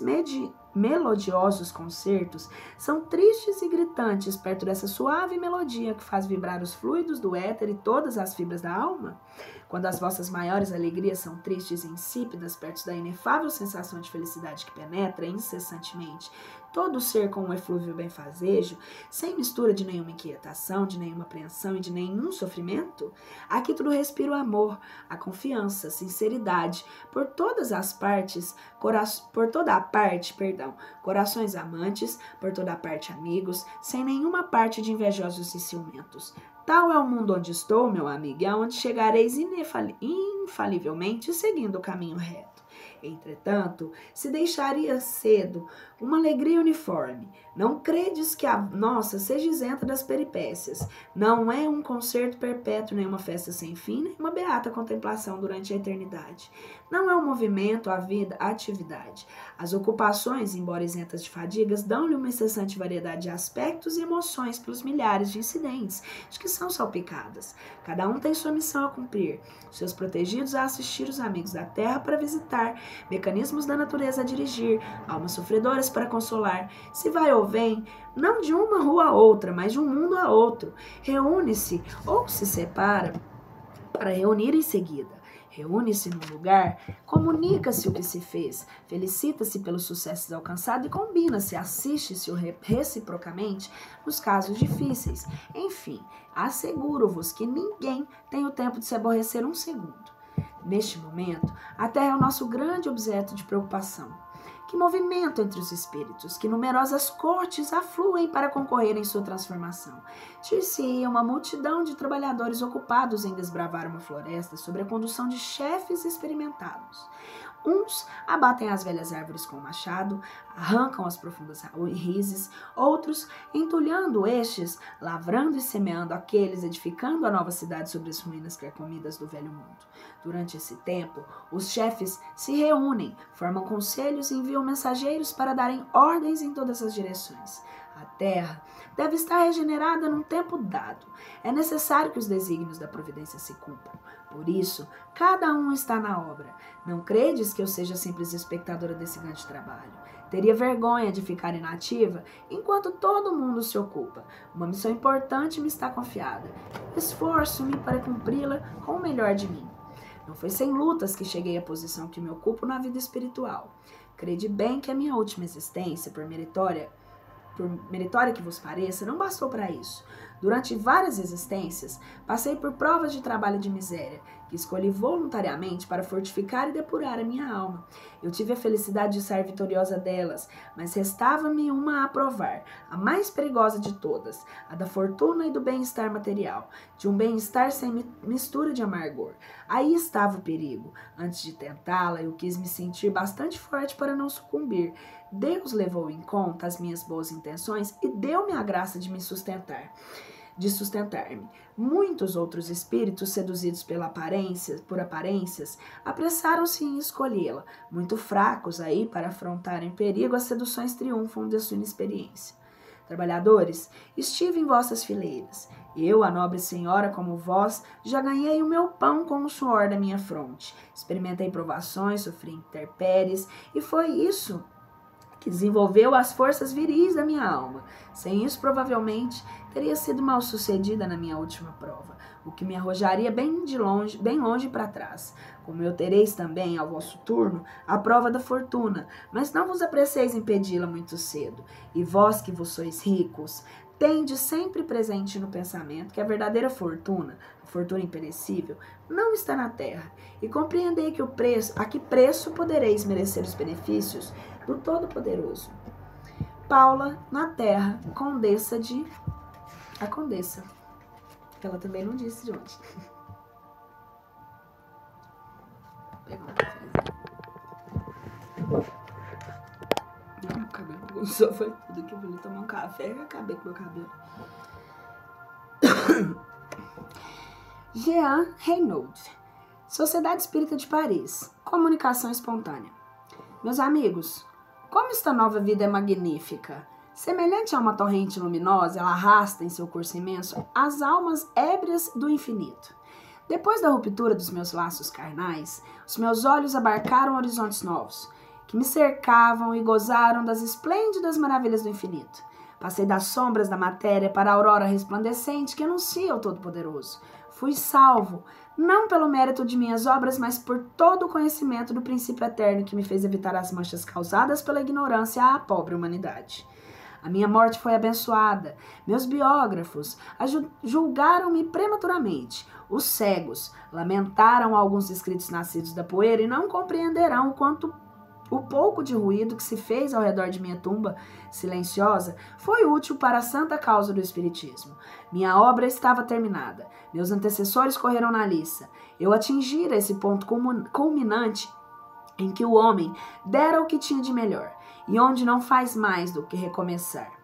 melodiosos concertos, são tristes e gritantes perto dessa suave melodia que faz vibrar os fluidos do éter e todas as fibras da alma? Quando as vossas maiores alegrias são tristes e insípidas perto da inefável sensação de felicidade que penetra incessantemente todo o ser com um eflúvio benfazejo, sem mistura de nenhuma inquietação, de nenhuma apreensão e de nenhum sofrimento? Aqui tudo respira o amor, a confiança, a sinceridade, por todas as partes, corações amantes, por toda a parte amigos, sem nenhuma parte de invejosos e ciumentos. Tal é o mundo onde estou, meu amigo, e aonde chegareis infalivelmente seguindo o caminho reto. Entretanto, se deixaria cedo uma alegria uniforme. Não credes que a nossa seja isenta das peripécias. Não é um concerto perpétuo, nem uma festa sem fim, nem uma beata contemplação durante a eternidade. Não é um movimento, a vida, a atividade. As ocupações, embora isentas de fadigas, dão-lhe uma incessante variedade de aspectos e emoções pelos milhares de incidentes de que são salpicadas. Cada um tem sua missão a cumprir, seus protegidos a assistir os amigos da terra para visitar, mecanismos da natureza a dirigir, almas sofredoras para consolar. Se vai ou vem, não de uma rua a outra, mas de um mundo a outro, reúne-se ou se separa para reunir em seguida. Reúne-se num lugar, comunica-se o que se fez, felicita-se pelos sucessos alcançados e combina-se, assiste-se reciprocamente nos casos difíceis. Enfim, asseguro-vos que ninguém tem o tempo de se aborrecer um segundo. Neste momento, a Terra é o nosso grande objeto de preocupação. Que movimento entre os espíritos, que numerosas cortes afluem para concorrer em sua transformação. Dir-se-ia uma multidão de trabalhadores ocupados em desbravar uma floresta sob a condução de chefes experimentados. Uns abatem as velhas árvores com o machado, arrancam as profundas raízes, outros, entulhando estes, lavrando e semeando aqueles, edificando a nova cidade sobre as ruínas carcomidas do velho mundo. Durante esse tempo, os chefes se reúnem, formam conselhos e enviam mensageiros para darem ordens em todas as direções. A terra deve estar regenerada num tempo dado. É necessário que os desígnios da providência se cumpram. Por isso, cada um está na obra. Não credes que eu seja simples espectadora desse grande trabalho? Teria vergonha de ficar inativa enquanto todo mundo se ocupa. Uma missão importante me está confiada. Esforço-me para cumpri-la com o melhor de mim. Não foi sem lutas que cheguei à posição que me ocupo na vida espiritual. Crede bem que a minha última existência, por meritória que vos pareça, não bastou para isso. Durante várias existências, passei por provas de trabalho de miséria, que escolhi voluntariamente para fortificar e depurar a minha alma. Eu tive a felicidade de sair vitoriosa delas, mas restava-me uma a provar, a mais perigosa de todas, a da fortuna e do bem-estar material, de um bem-estar sem mistura de amargor. Aí estava o perigo. Antes de tentá-la, eu quis me sentir bastante forte para não sucumbir. Deus levou em conta as minhas boas intenções e deu-me a graça de sustentar-me. Muitos outros espíritos, seduzidos por aparências, apressaram-se em escolhê-la. Muito fracos aí para afrontarem em perigo, as seduções triunfam de sua inexperiência. Trabalhadores, estive em vossas fileiras. Eu, a nobre senhora como vós, já ganhei o meu pão com o suor da minha fronte. Experimentei provações, sofri intempéries, e foi isso que desenvolveu as forças viris da minha alma. Sem isso, provavelmente, teria sido mal sucedida na minha última prova, o que me arrojaria bem longe para trás. Como eu tereis também, ao vosso turno, a prova da fortuna, mas não vos apresseis em pedi-la muito cedo. E vós que vos sois ricos, tende sempre presente no pensamento que a verdadeira fortuna, a fortuna imperecível, não está na terra, e compreendei que a que preço podereis merecer os benefícios do Todo-Poderoso. Paula, na terra, a condessa. Ela também não disse de onde. Vou pegar um cafezinho. Meu cabelo só foi tudo que eu fui tomar um café e acabei com meu cabelo. Jean Reynaud, Sociedade Espírita de Paris, Comunicação Espontânea. Meus amigos, como esta nova vida é magnífica! Semelhante a uma torrente luminosa, ela arrasta em seu curso imenso as almas ébrias do infinito. Depois da ruptura dos meus laços carnais, os meus olhos abarcaram horizontes novos, que me cercavam e gozaram das esplêndidas maravilhas do infinito. Passei das sombras da matéria para a aurora resplandecente que anuncia o Todo-Poderoso. Fui salvo, não pelo mérito de minhas obras, mas por todo o conhecimento do princípio eterno que me fez evitar as manchas causadas pela ignorância à pobre humanidade. A minha morte foi abençoada. Meus biógrafos julgaram-me prematuramente. Os cegos lamentaram alguns escritos nascidos da poeira e não compreenderão o pouco de ruído que se fez ao redor de minha tumba silenciosa foi útil para a santa causa do Espiritismo. Minha obra estava terminada. Meus antecessores correram na liça. Eu atingira esse ponto culminante em que o homem dera o que tinha de melhor e onde não faz mais do que recomeçar.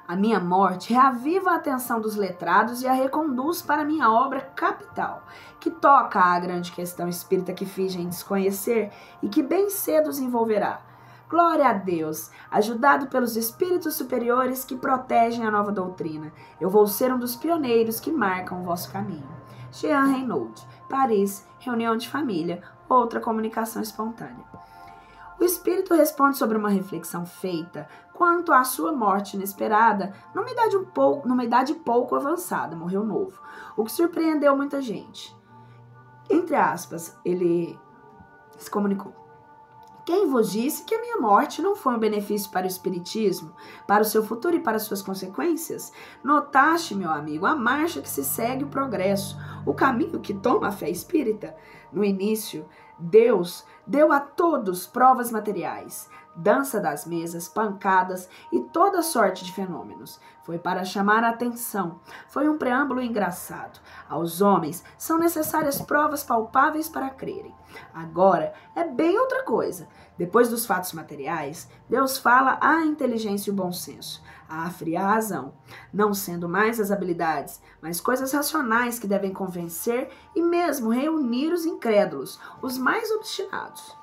A minha morte reaviva a atenção dos letrados e a reconduz para minha obra capital, que toca à grande questão espírita que fingem desconhecer e que bem cedo os envolverá. Glória a Deus, ajudado pelos espíritos superiores que protegem a nova doutrina. Eu vou ser um dos pioneiros que marcam o vosso caminho. Jean Reynaud, Paris, reunião de família, outra comunicação espontânea. O espírito responde sobre uma reflexão feita quanto à sua morte inesperada, numa idade pouco avançada, morreu novo, o que surpreendeu muita gente. Entre aspas, ele se comunicou. Quem vos disse que a minha morte não foi um benefício para o espiritismo, para o seu futuro e para as suas consequências? Notaste, meu amigo, a marcha que se segue o progresso, o caminho que toma a fé espírita? No início, Deus deu a todos provas materiais, dança das mesas, pancadas e toda sorte de fenômenos. Foi para chamar a atenção. Foi um preâmbulo engraçado. Aos homens são necessárias provas palpáveis para crerem. Agora é bem outra coisa. Depois dos fatos materiais, Deus fala à inteligência e o bom senso, à fria razão, não sendo mais as habilidades, mas coisas racionais que devem convencer e mesmo reunir os incrédulos, os mais obstinados.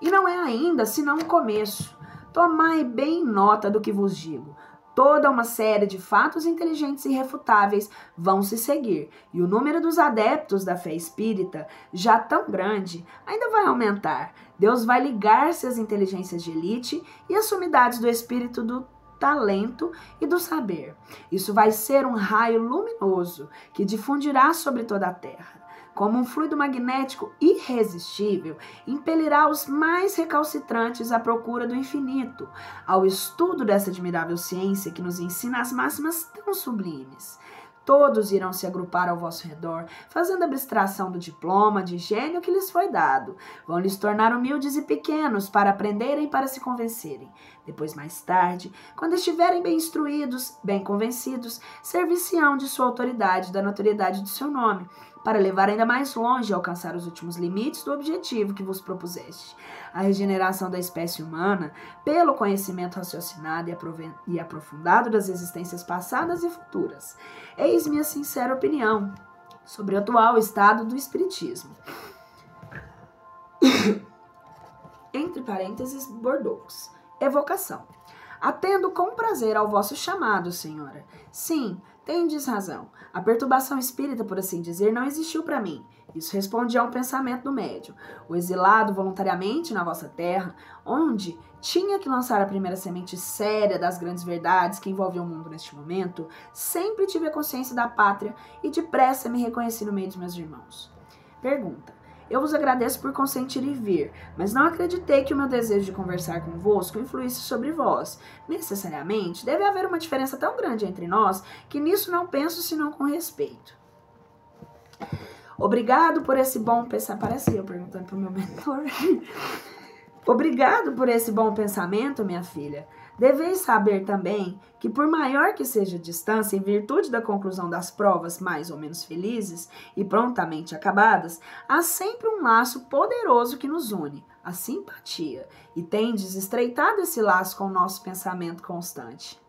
E não é ainda senão um começo. Tomai bem nota do que vos digo. Toda uma série de fatos inteligentes e irrefutáveis vão se seguir, e o número dos adeptos da fé espírita, já tão grande, ainda vai aumentar. Deus vai ligar-se às inteligências de elite e às sumidades do espírito do talento e do saber. Isso vai ser um raio luminoso que difundirá sobre toda a terra. Como um fluido magnético irresistível, impelirá os mais recalcitrantes à procura do infinito, ao estudo dessa admirável ciência que nos ensina as máximas tão sublimes. Todos irão se agrupar ao vosso redor, fazendo abstração do diploma de gênio que lhes foi dado. Vão lhes tornar humildes e pequenos para aprenderem e para se convencerem. Depois, mais tarde, quando estiverem bem instruídos, bem convencidos, servir-se-ão de sua autoridade, da notoriedade do seu nome, para levar ainda mais longe e alcançar os últimos limites do objetivo que vos propuseste. A regeneração da espécie humana, pelo conhecimento raciocinado e aprofundado das existências passadas e futuras. Eis minha sincera opinião sobre o atual estado do espiritismo. Entre parênteses, Bordeaux. Evocação. Atendo com prazer ao vosso chamado, senhora. Sim, tendes razão. A perturbação espírita, por assim dizer, não existiu para mim. Isso responde a um pensamento do médium. O exilado voluntariamente na vossa terra, onde tinha que lançar a primeira semente séria das grandes verdades que envolvem o mundo neste momento, sempre tive a consciência da pátria e depressa me reconheci no meio dos meus irmãos. Pergunta. Eu vos agradeço por consentir em vir, mas não acreditei que o meu desejo de conversar convosco influísse sobre vós. Necessariamente, deve haver uma diferença tão grande entre nós que nisso não penso senão com respeito. Obrigado por esse bom pensamento. Parece eu perguntando para o meu mentor. Obrigado por esse bom pensamento, minha filha. Deveis saber também que, por maior que seja a distância, em virtude da conclusão das provas mais ou menos felizes e prontamente acabadas, há sempre um laço poderoso que nos une, a simpatia, e tendes estreitado esse laço com o nosso pensamento constante.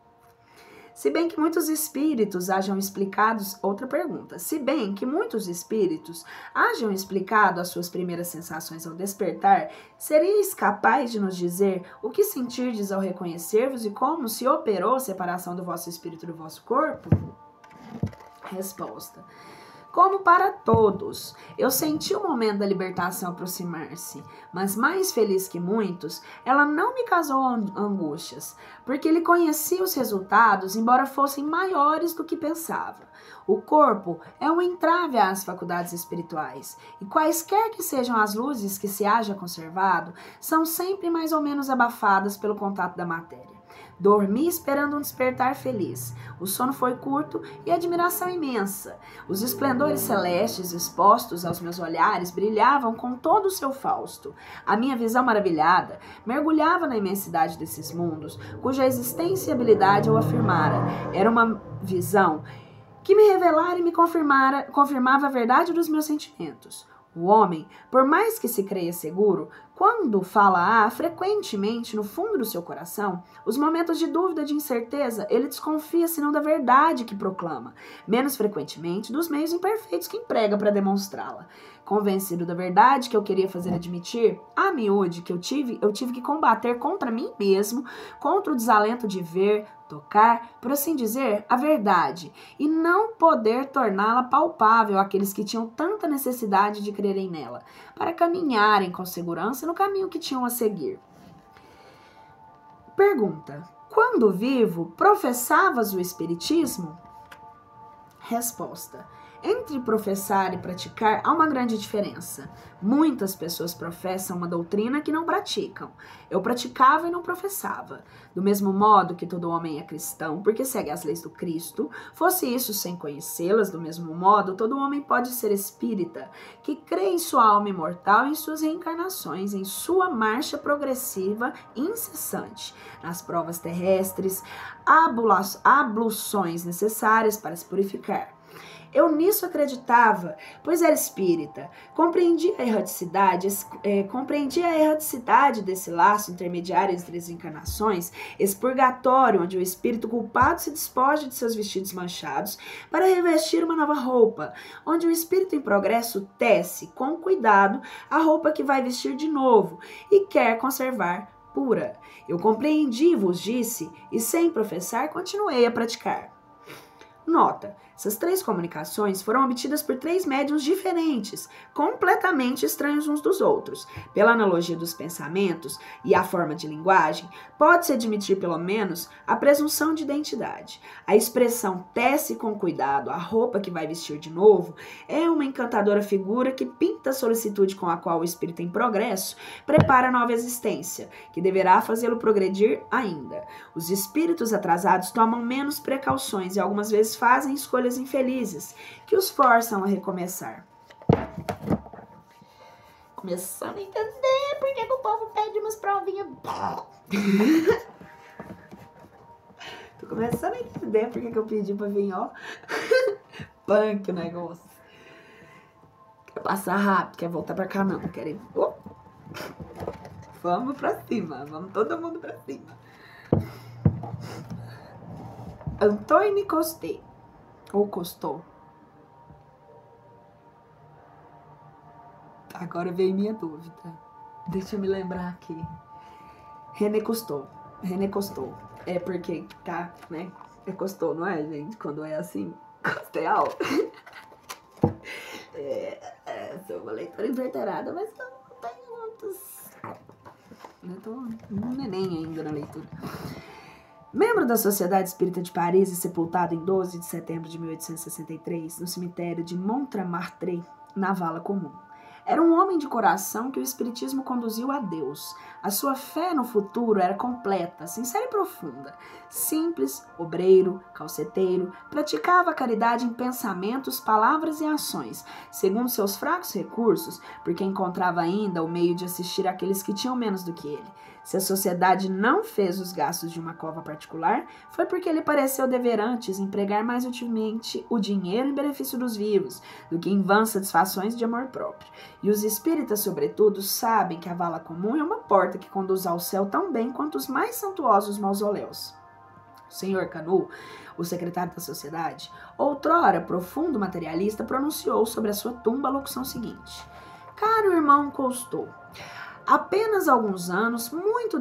Se bem que muitos espíritos hajam explicados... Outra pergunta. Se bem que muitos espíritos hajam explicado as suas primeiras sensações ao despertar, seríeis capaz de nos dizer o que sentirdes ao reconhecer-vos e como se operou a separação do vosso espírito do vosso corpo? Resposta. Como para todos, eu senti o momento da libertação aproximar-se, mas mais feliz que muitos, ela não me causou angústias, porque ele conhecia os resultados, embora fossem maiores do que pensava. O corpo é um entrave às faculdades espirituais, e quaisquer que sejam as luzes que se haja conservado, são sempre mais ou menos abafadas pelo contato da matéria. Dormi esperando um despertar feliz. O sono foi curto e a admiração imensa. Os esplendores celestes expostos aos meus olhares brilhavam com todo o seu fausto. A minha visão maravilhada mergulhava na imensidade desses mundos, cuja existência e habilidade eu afirmara. Era uma visão que me revelara e me confirmava a verdade dos meus sentimentos. O homem, por mais que se creia seguro, quando fala frequentemente no fundo do seu coração, os momentos de dúvida e de incerteza, ele desconfia senão da verdade que proclama, menos frequentemente dos meios imperfeitos que emprega para demonstrá-la. Convencido da verdade que eu queria fazer admitir, a miúde que eu tive que combater contra mim mesmo, contra o desalento de ver, tocar, por assim dizer, a verdade, e não poder torná-la palpável àqueles que tinham tanta necessidade de crerem nela, para caminharem com segurança no caminho que tinham a seguir. Pergunta: quando vivo, professavas o espiritismo? Resposta: entre professar e praticar há uma grande diferença. Muitas pessoas professam uma doutrina que não praticam. Eu praticava e não professava. Do mesmo modo que todo homem é cristão, porque segue as leis do Cristo, fosse isso sem conhecê-las, do mesmo modo, todo homem pode ser espírita, que crê em sua alma imortal, em suas reencarnações, em sua marcha progressiva e incessante, nas provas terrestres, abluções necessárias para se purificar. Eu nisso acreditava, pois era espírita. Compreendia a erraticidade desse laço intermediário entre as encarnações, esse purgatório onde o espírito culpado se despoja de seus vestidos manchados para revestir uma nova roupa, onde o espírito em progresso tece, com cuidado, a roupa que vai vestir de novo e quer conservar pura. Eu compreendi, vos disse, e sem professar continuei a praticar. Nota: essas 3 comunicações foram obtidas por 3 médiuns diferentes, completamente estranhos uns dos outros. Pela analogia dos pensamentos e a forma de linguagem, pode-se admitir pelo menos a presunção de identidade. A expressão tece com cuidado a roupa que vai vestir de novo é uma encantadora figura que pinta a solicitude com a qual o espírito em progresso prepara a nova existência, que deverá fazê-lo progredir ainda. Os espíritos atrasados tomam menos precauções e algumas vezes fazem escolhas infelizes que os forçam a recomeçar. Começando a entender por que o povo pede umas provinhas. Tô começando a entender por que eu pedi pra vir, ó. Punk o negócio. Quer passar rápido, quer voltar pra cá não. Quer ir. Vamos pra cima, vamos todo mundo pra cima. Antônio Costé. Ou Costou. Agora veio minha dúvida. Deixa eu me lembrar aqui. René Costou. É porque tá, né? É Costou, não é, gente? Quando é assim, costeal. Sou uma leitora inverterada, mas não tenho muitos. Eu tô um neném ainda na leitura. Membro da Sociedade Espírita de Paris e sepultado em 12 de setembro de 1863, no cemitério de Montmartre, na Vala Comum. Era um homem de coração que o espiritismo conduziu a Deus. A sua fé no futuro era completa, sincera e profunda. Simples, obreiro, calceteiro, praticava a caridade em pensamentos, palavras e ações, segundo seus fracos recursos, porque encontrava ainda o meio de assistir àqueles que tinham menos do que ele. Se a sociedade não fez os gastos de uma cova particular, foi porque lhe pareceu dever antes empregar mais utilmente o dinheiro em benefício dos vivos, do que em vãs satisfações de amor próprio. E os espíritas, sobretudo, sabem que a vala comum é uma porta que conduz ao céu tão bem quanto os mais santuosos mausoléus. O senhor Canu, o secretário da sociedade, outrora profundo materialista, pronunciou sobre a sua tumba a locução seguinte: caro irmão Cousteau, apenas alguns anos, muitos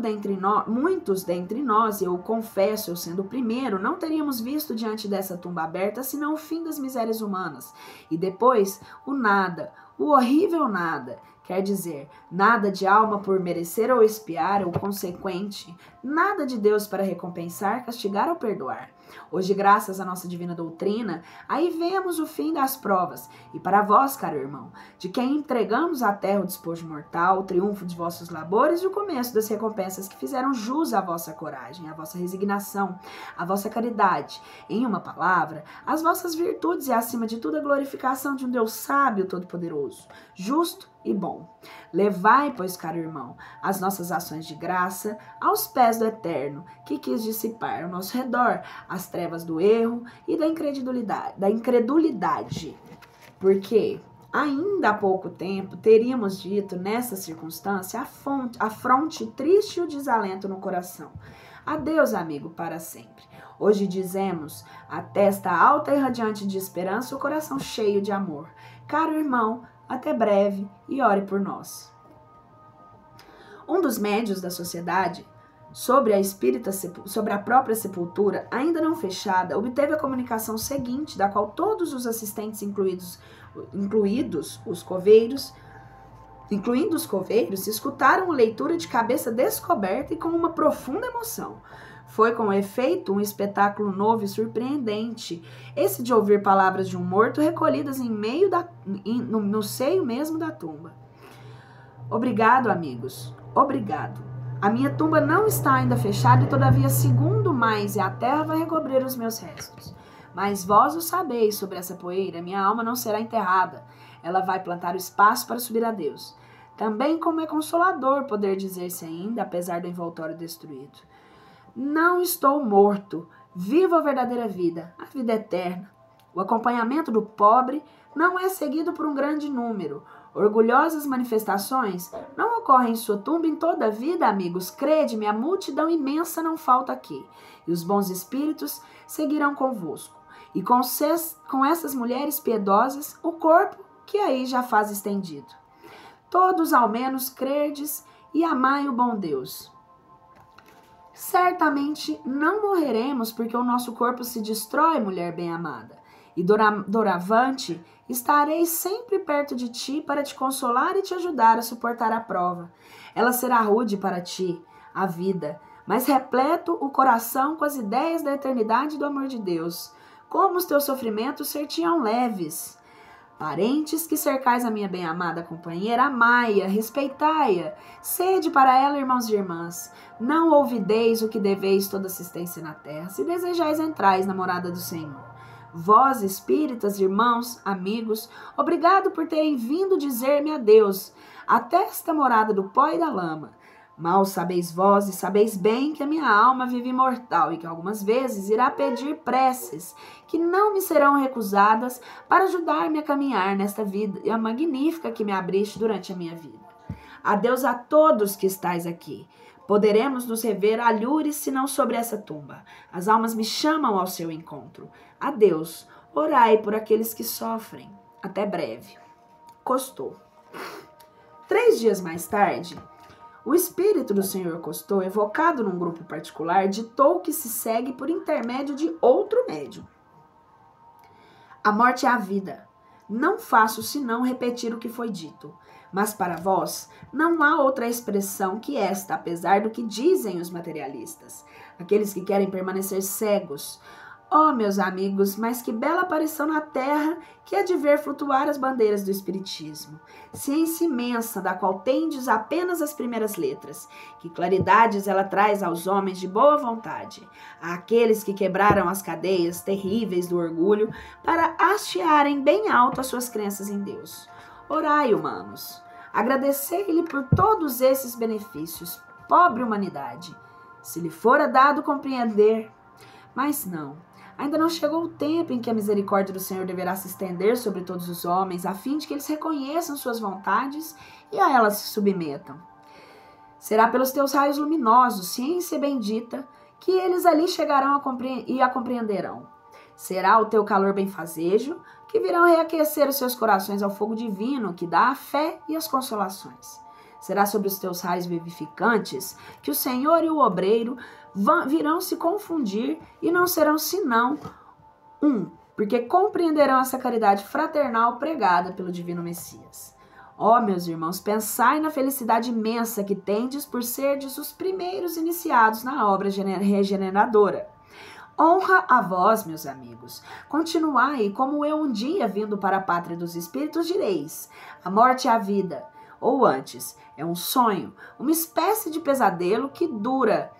dentre nós, eu confesso, eu sendo o primeiro, não teríamos visto diante dessa tumba aberta senão o fim das misérias humanas, e depois o nada, o horrível nada, quer dizer, nada de alma por merecer ou expiar, ou consequente, nada de Deus para recompensar, castigar ou perdoar. Hoje, graças à nossa divina doutrina, aí vemos o fim das provas. E para vós, caro irmão, de quem entregamos à terra o despojo mortal, o triunfo de vossos labores e o começo das recompensas que fizeram jus à vossa coragem, à vossa resignação, à vossa caridade. Em uma palavra, as vossas virtudes e, acima de tudo, a glorificação de um Deus sábio, todo-poderoso, justo e bom. Levai, pois, caro irmão, as nossas ações de graça aos pés do Eterno, que quis dissipar ao nosso redor as trevas do erro e da incredulidade. Porque ainda há pouco tempo teríamos dito nessa circunstância a fronte triste e o desalento no coração. Adeus, amigo, para sempre. Hoje dizemos, a testa alta e radiante de esperança, o coração cheio de amor. Caro irmão, até breve e ore por nós. Um dos médiuns da sociedade, sobre a própria sepultura, ainda não fechada, obteve a comunicação seguinte, da qual todos os assistentes, incluindo os coveiros, escutaram a leitura de cabeça descoberta e com uma profunda emoção. Foi, com efeito, um espetáculo novo e surpreendente, esse de ouvir palavras de um morto recolhidas no seio mesmo da tumba. Obrigado, amigos, obrigado. A minha tumba não está ainda fechada e, todavia, segundo mais, e a terra vai recobrir os meus restos. Mas vós o sabeis, sobre essa poeira, minha alma não será enterrada. Ela vai plantar o espaço para subir a Deus. Também como é consolador poder dizer-se ainda, apesar do envoltório destruído: não estou morto, vivo a verdadeira vida, a vida eterna. O acompanhamento do pobre não é seguido por um grande número. Orgulhosas manifestações não ocorrem em sua tumba em toda a vida, amigos. Crede-me, a multidão imensa não falta aqui. E os bons espíritos seguirão convosco. E com essas mulheres piedosas, o corpo que aí já faz estendido. Todos ao menos crerdes e amai o bom Deus. Certamente não morreremos porque o nosso corpo se destrói, mulher bem-amada. E doravante estarei sempre perto de ti para te consolar e te ajudar a suportar a prova. Ela será rude para ti, a vida, mas repleto o coração com as ideias da eternidade e do amor de Deus. Como os teus sofrimentos ser-te-ão leves. Parentes que cercais a minha bem-amada companheira, amai-a, respeitai-a, sede para ela irmãos e irmãs. Não ouvideis o que deveis toda assistência na terra, se desejais entrais na morada do Senhor. Vós, espíritas, irmãos, amigos, obrigado por terem vindo dizer-me adeus, até esta morada do pó e da lama. Mal sabeis vós e sabeis bem que a minha alma vive imortal e que algumas vezes irá pedir preces que não me serão recusadas para ajudar-me a caminhar nesta vida magnífica que me abriste durante a minha vida. Adeus a todos que estáis aqui. Poderemos nos rever alhures se não sobre essa tumba. As almas me chamam ao seu encontro. Adeus. Orai por aqueles que sofrem. Até breve. Cousteau. 3 dias mais tarde, o espírito do Sr. Cousteau, evocado num grupo particular, ditou que se segue por intermédio de outro médium. A morte é a vida. Não faço senão repetir o que foi dito. Mas para vós não há outra expressão que esta, apesar do que dizem os materialistas, aqueles que querem permanecer cegos. Oh, meus amigos, mas que bela aparição na terra que é de ver flutuar as bandeiras do Espiritismo. Ciência imensa, da qual tendes apenas as primeiras letras. Que claridades ela traz aos homens de boa vontade, àqueles que quebraram as cadeias terríveis do orgulho para hastearem bem alto as suas crenças em Deus. Orai, humanos, agradecei-lhe por todos esses benefícios, pobre humanidade, se lhe fora dado compreender. Mas não, ainda não chegou o tempo em que a misericórdia do Senhor deverá se estender sobre todos os homens, a fim de que eles reconheçam suas vontades e a elas se submetam. Será pelos teus raios luminosos, ciência bendita, que eles ali chegarão e a compreenderão. Será o teu calor benfazejo, que virão reaquecer os seus corações ao fogo divino, que dá a fé e as consolações. Será sobre os teus raios vivificantes, que o Senhor e o obreiro virão se confundir e não serão senão porque compreenderão essa caridade fraternal pregada pelo divino Messias. Ó, meus irmãos, pensai na felicidade imensa que tendes por serdes os primeiros iniciados na obra regeneradora. Honra a vós, meus amigos. Continuai, como eu um dia, vindo para a pátria dos espíritos, direis: a morte é a vida. Ou antes, é um sonho, uma espécie de pesadelo que dura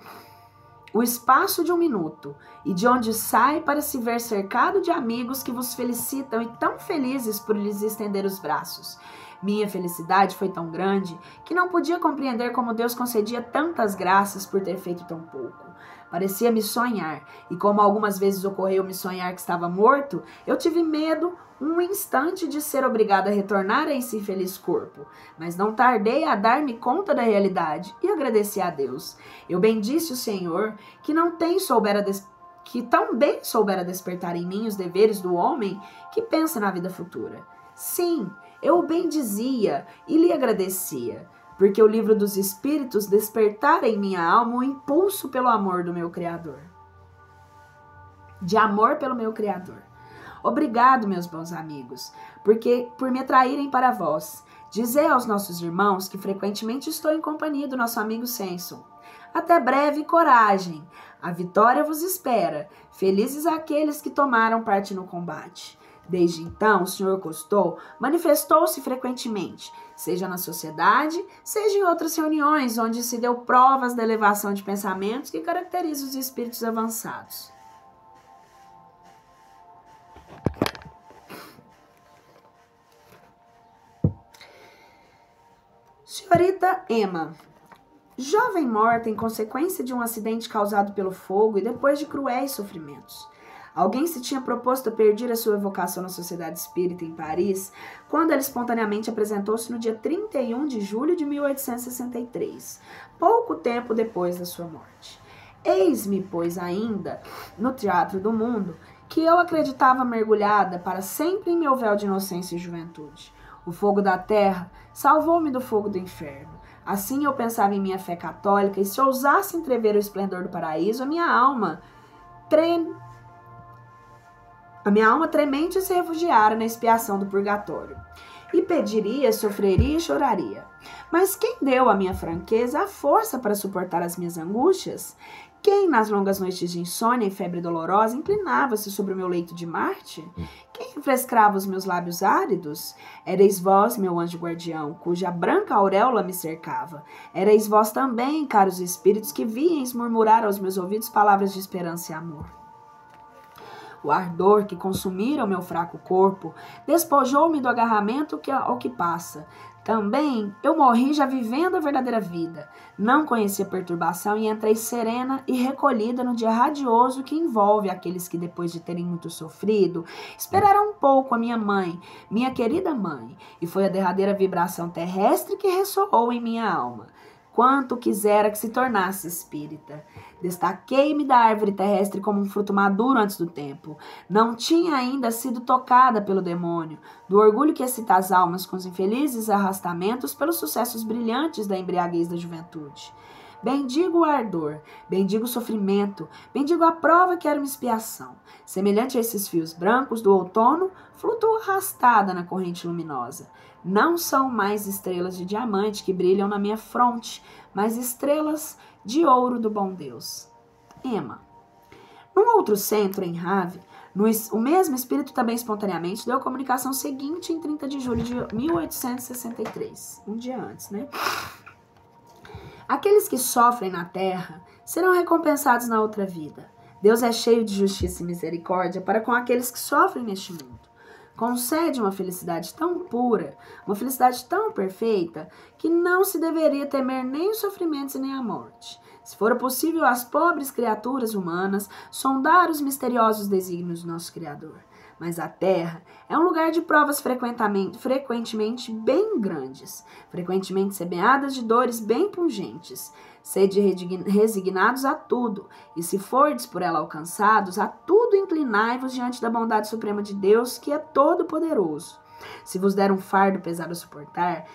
o espaço de 1 minuto, e de onde sai para se ver cercado de amigos que vos felicitam e tão felizes por lhes estender os braços. Minha felicidade foi tão grande que não podia compreender como Deus concedia tantas graças por ter feito tão pouco. Parecia-me sonhar, e como algumas vezes ocorreu-me sonhar que estava morto, eu tive medo um instante de ser obrigada a retornar a esse infeliz corpo, mas não tardei a dar-me conta da realidade e agradeci a Deus. Eu bendisse o Senhor, que tão bem soubera despertar em mim os deveres do homem que pensa na vida futura. Sim, eu o bendizia e lhe agradecia, porque o livro dos Espíritos despertara em minha alma um impulso pelo amor do meu Criador. De amor pelo meu Criador. Obrigado, meus bons amigos, por me atraírem para vós. Dizei aos nossos irmãos que frequentemente estou em companhia do nosso amigo Senson. Até breve, coragem. A vitória vos espera. Felizes aqueles que tomaram parte no combate. Desde então, o Sr. Cousteau manifestou-se frequentemente, seja na sociedade, seja em outras reuniões, onde se deu provas da elevação de pensamentos que caracteriza os espíritos avançados. Senhorita Emma, jovem morta em consequência de um acidente causado pelo fogo e depois de cruéis sofrimentos. Alguém se tinha proposto a perder a sua evocação na Sociedade Espírita em Paris, quando ela espontaneamente apresentou-se no dia 31 de julho de 1863, pouco tempo depois da sua morte. Eis-me, pois, ainda, no teatro do mundo, que eu acreditava mergulhada para sempre em meu véu de inocência e juventude. O fogo da terra salvou-me do fogo do inferno. Assim eu pensava em minha fé católica, e se ousasse entrever o esplendor do paraíso, a minha alma tremente se refugiara na expiação do purgatório. E pediria, sofreria e choraria. Mas quem deu à minha franqueza a força para suportar as minhas angústias? Quem, nas longas noites de insônia e febre dolorosa, inclinava-se sobre o meu leito de Marte? Quem refrescava os meus lábios áridos? Erais vós, meu anjo guardião, cuja branca auréola me cercava. Erais vós também, caros espíritos, que víeis murmurar aos meus ouvidos palavras de esperança e amor. O ardor que consumira o meu fraco corpo despojou-me do agarramento ao que passa. Também eu morri já vivendo a verdadeira vida. Não conhecia perturbação e entrei serena e recolhida no dia radioso que envolve aqueles que, depois de terem muito sofrido, esperaram um pouco a minha mãe, minha querida mãe, e foi a derradeira vibração terrestre que ressoou em minha alma. Quanto quisera que se tornasse espírita. Destaquei-me da árvore terrestre como um fruto maduro antes do tempo. Não tinha ainda sido tocada pelo demônio, do orgulho que excita as almas com os infelizes arrastamentos pelos sucessos brilhantes da embriaguez da juventude. Bendigo o ardor, bendigo o sofrimento, bendigo a prova que era uma expiação. Semelhante a esses fios brancos do outono, flutuo arrastada na corrente luminosa. Não são mais estrelas de diamante que brilham na minha fronte, mas estrelas de ouro do bom Deus. Emma. Num outro centro, em Rave, o mesmo espírito também espontaneamente deu a comunicação seguinte em 30 de julho de 1863, um dia antes, né? Aqueles que sofrem na terra serão recompensados na outra vida. Deus é cheio de justiça e misericórdia para com aqueles que sofrem neste mundo. Concede uma felicidade tão pura, uma felicidade tão perfeita, que não se deveria temer nem os sofrimentos e nem a morte. Se for possível às pobres criaturas humanas sondar os misteriosos desígnios do nosso Criador. Mas a terra é um lugar de provas frequentemente bem grandes, frequentemente semeadas de dores bem pungentes. Sede resignados a tudo, e se fordes por ela alcançados, a tudo inclinai-vos diante da bondade suprema de Deus, que é todo-poderoso. Se vos der um fardo pesado a suportar,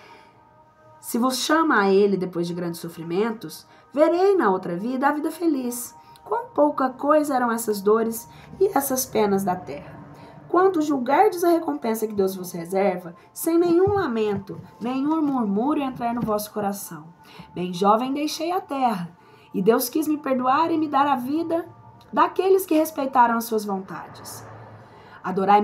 se vos chama a ele depois de grandes sofrimentos, verei na outra vida a vida feliz. Quão pouca coisa eram essas dores e essas penas da terra. Quando julgardes a recompensa que Deus vos reserva, sem nenhum lamento, nenhum murmúrio entrar no vosso coração. Bem jovem deixei a terra, e Deus quis me perdoar e me dar a vida daqueles que respeitaram as suas vontades. Adorai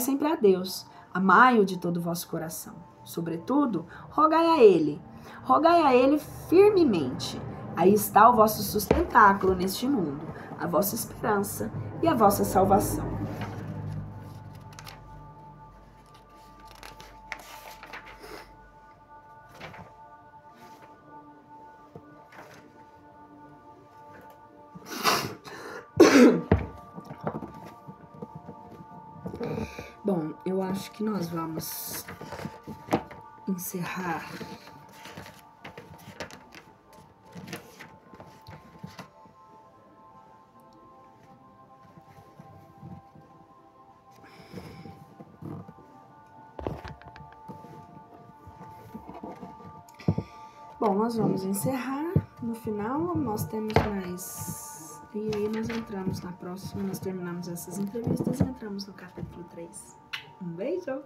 sempre a Deus, amai-o de todo o vosso coração. Sobretudo, rogai a Ele firmemente. Aí está o vosso sustentáculo neste mundo, a vossa esperança e a vossa salvação. Bom, eu acho que nós vamos encerrar no final nós temos mais, e aí nós entramos na próxima, nós terminamos essas entrevistas e entramos no capítulo 3. Um beijo!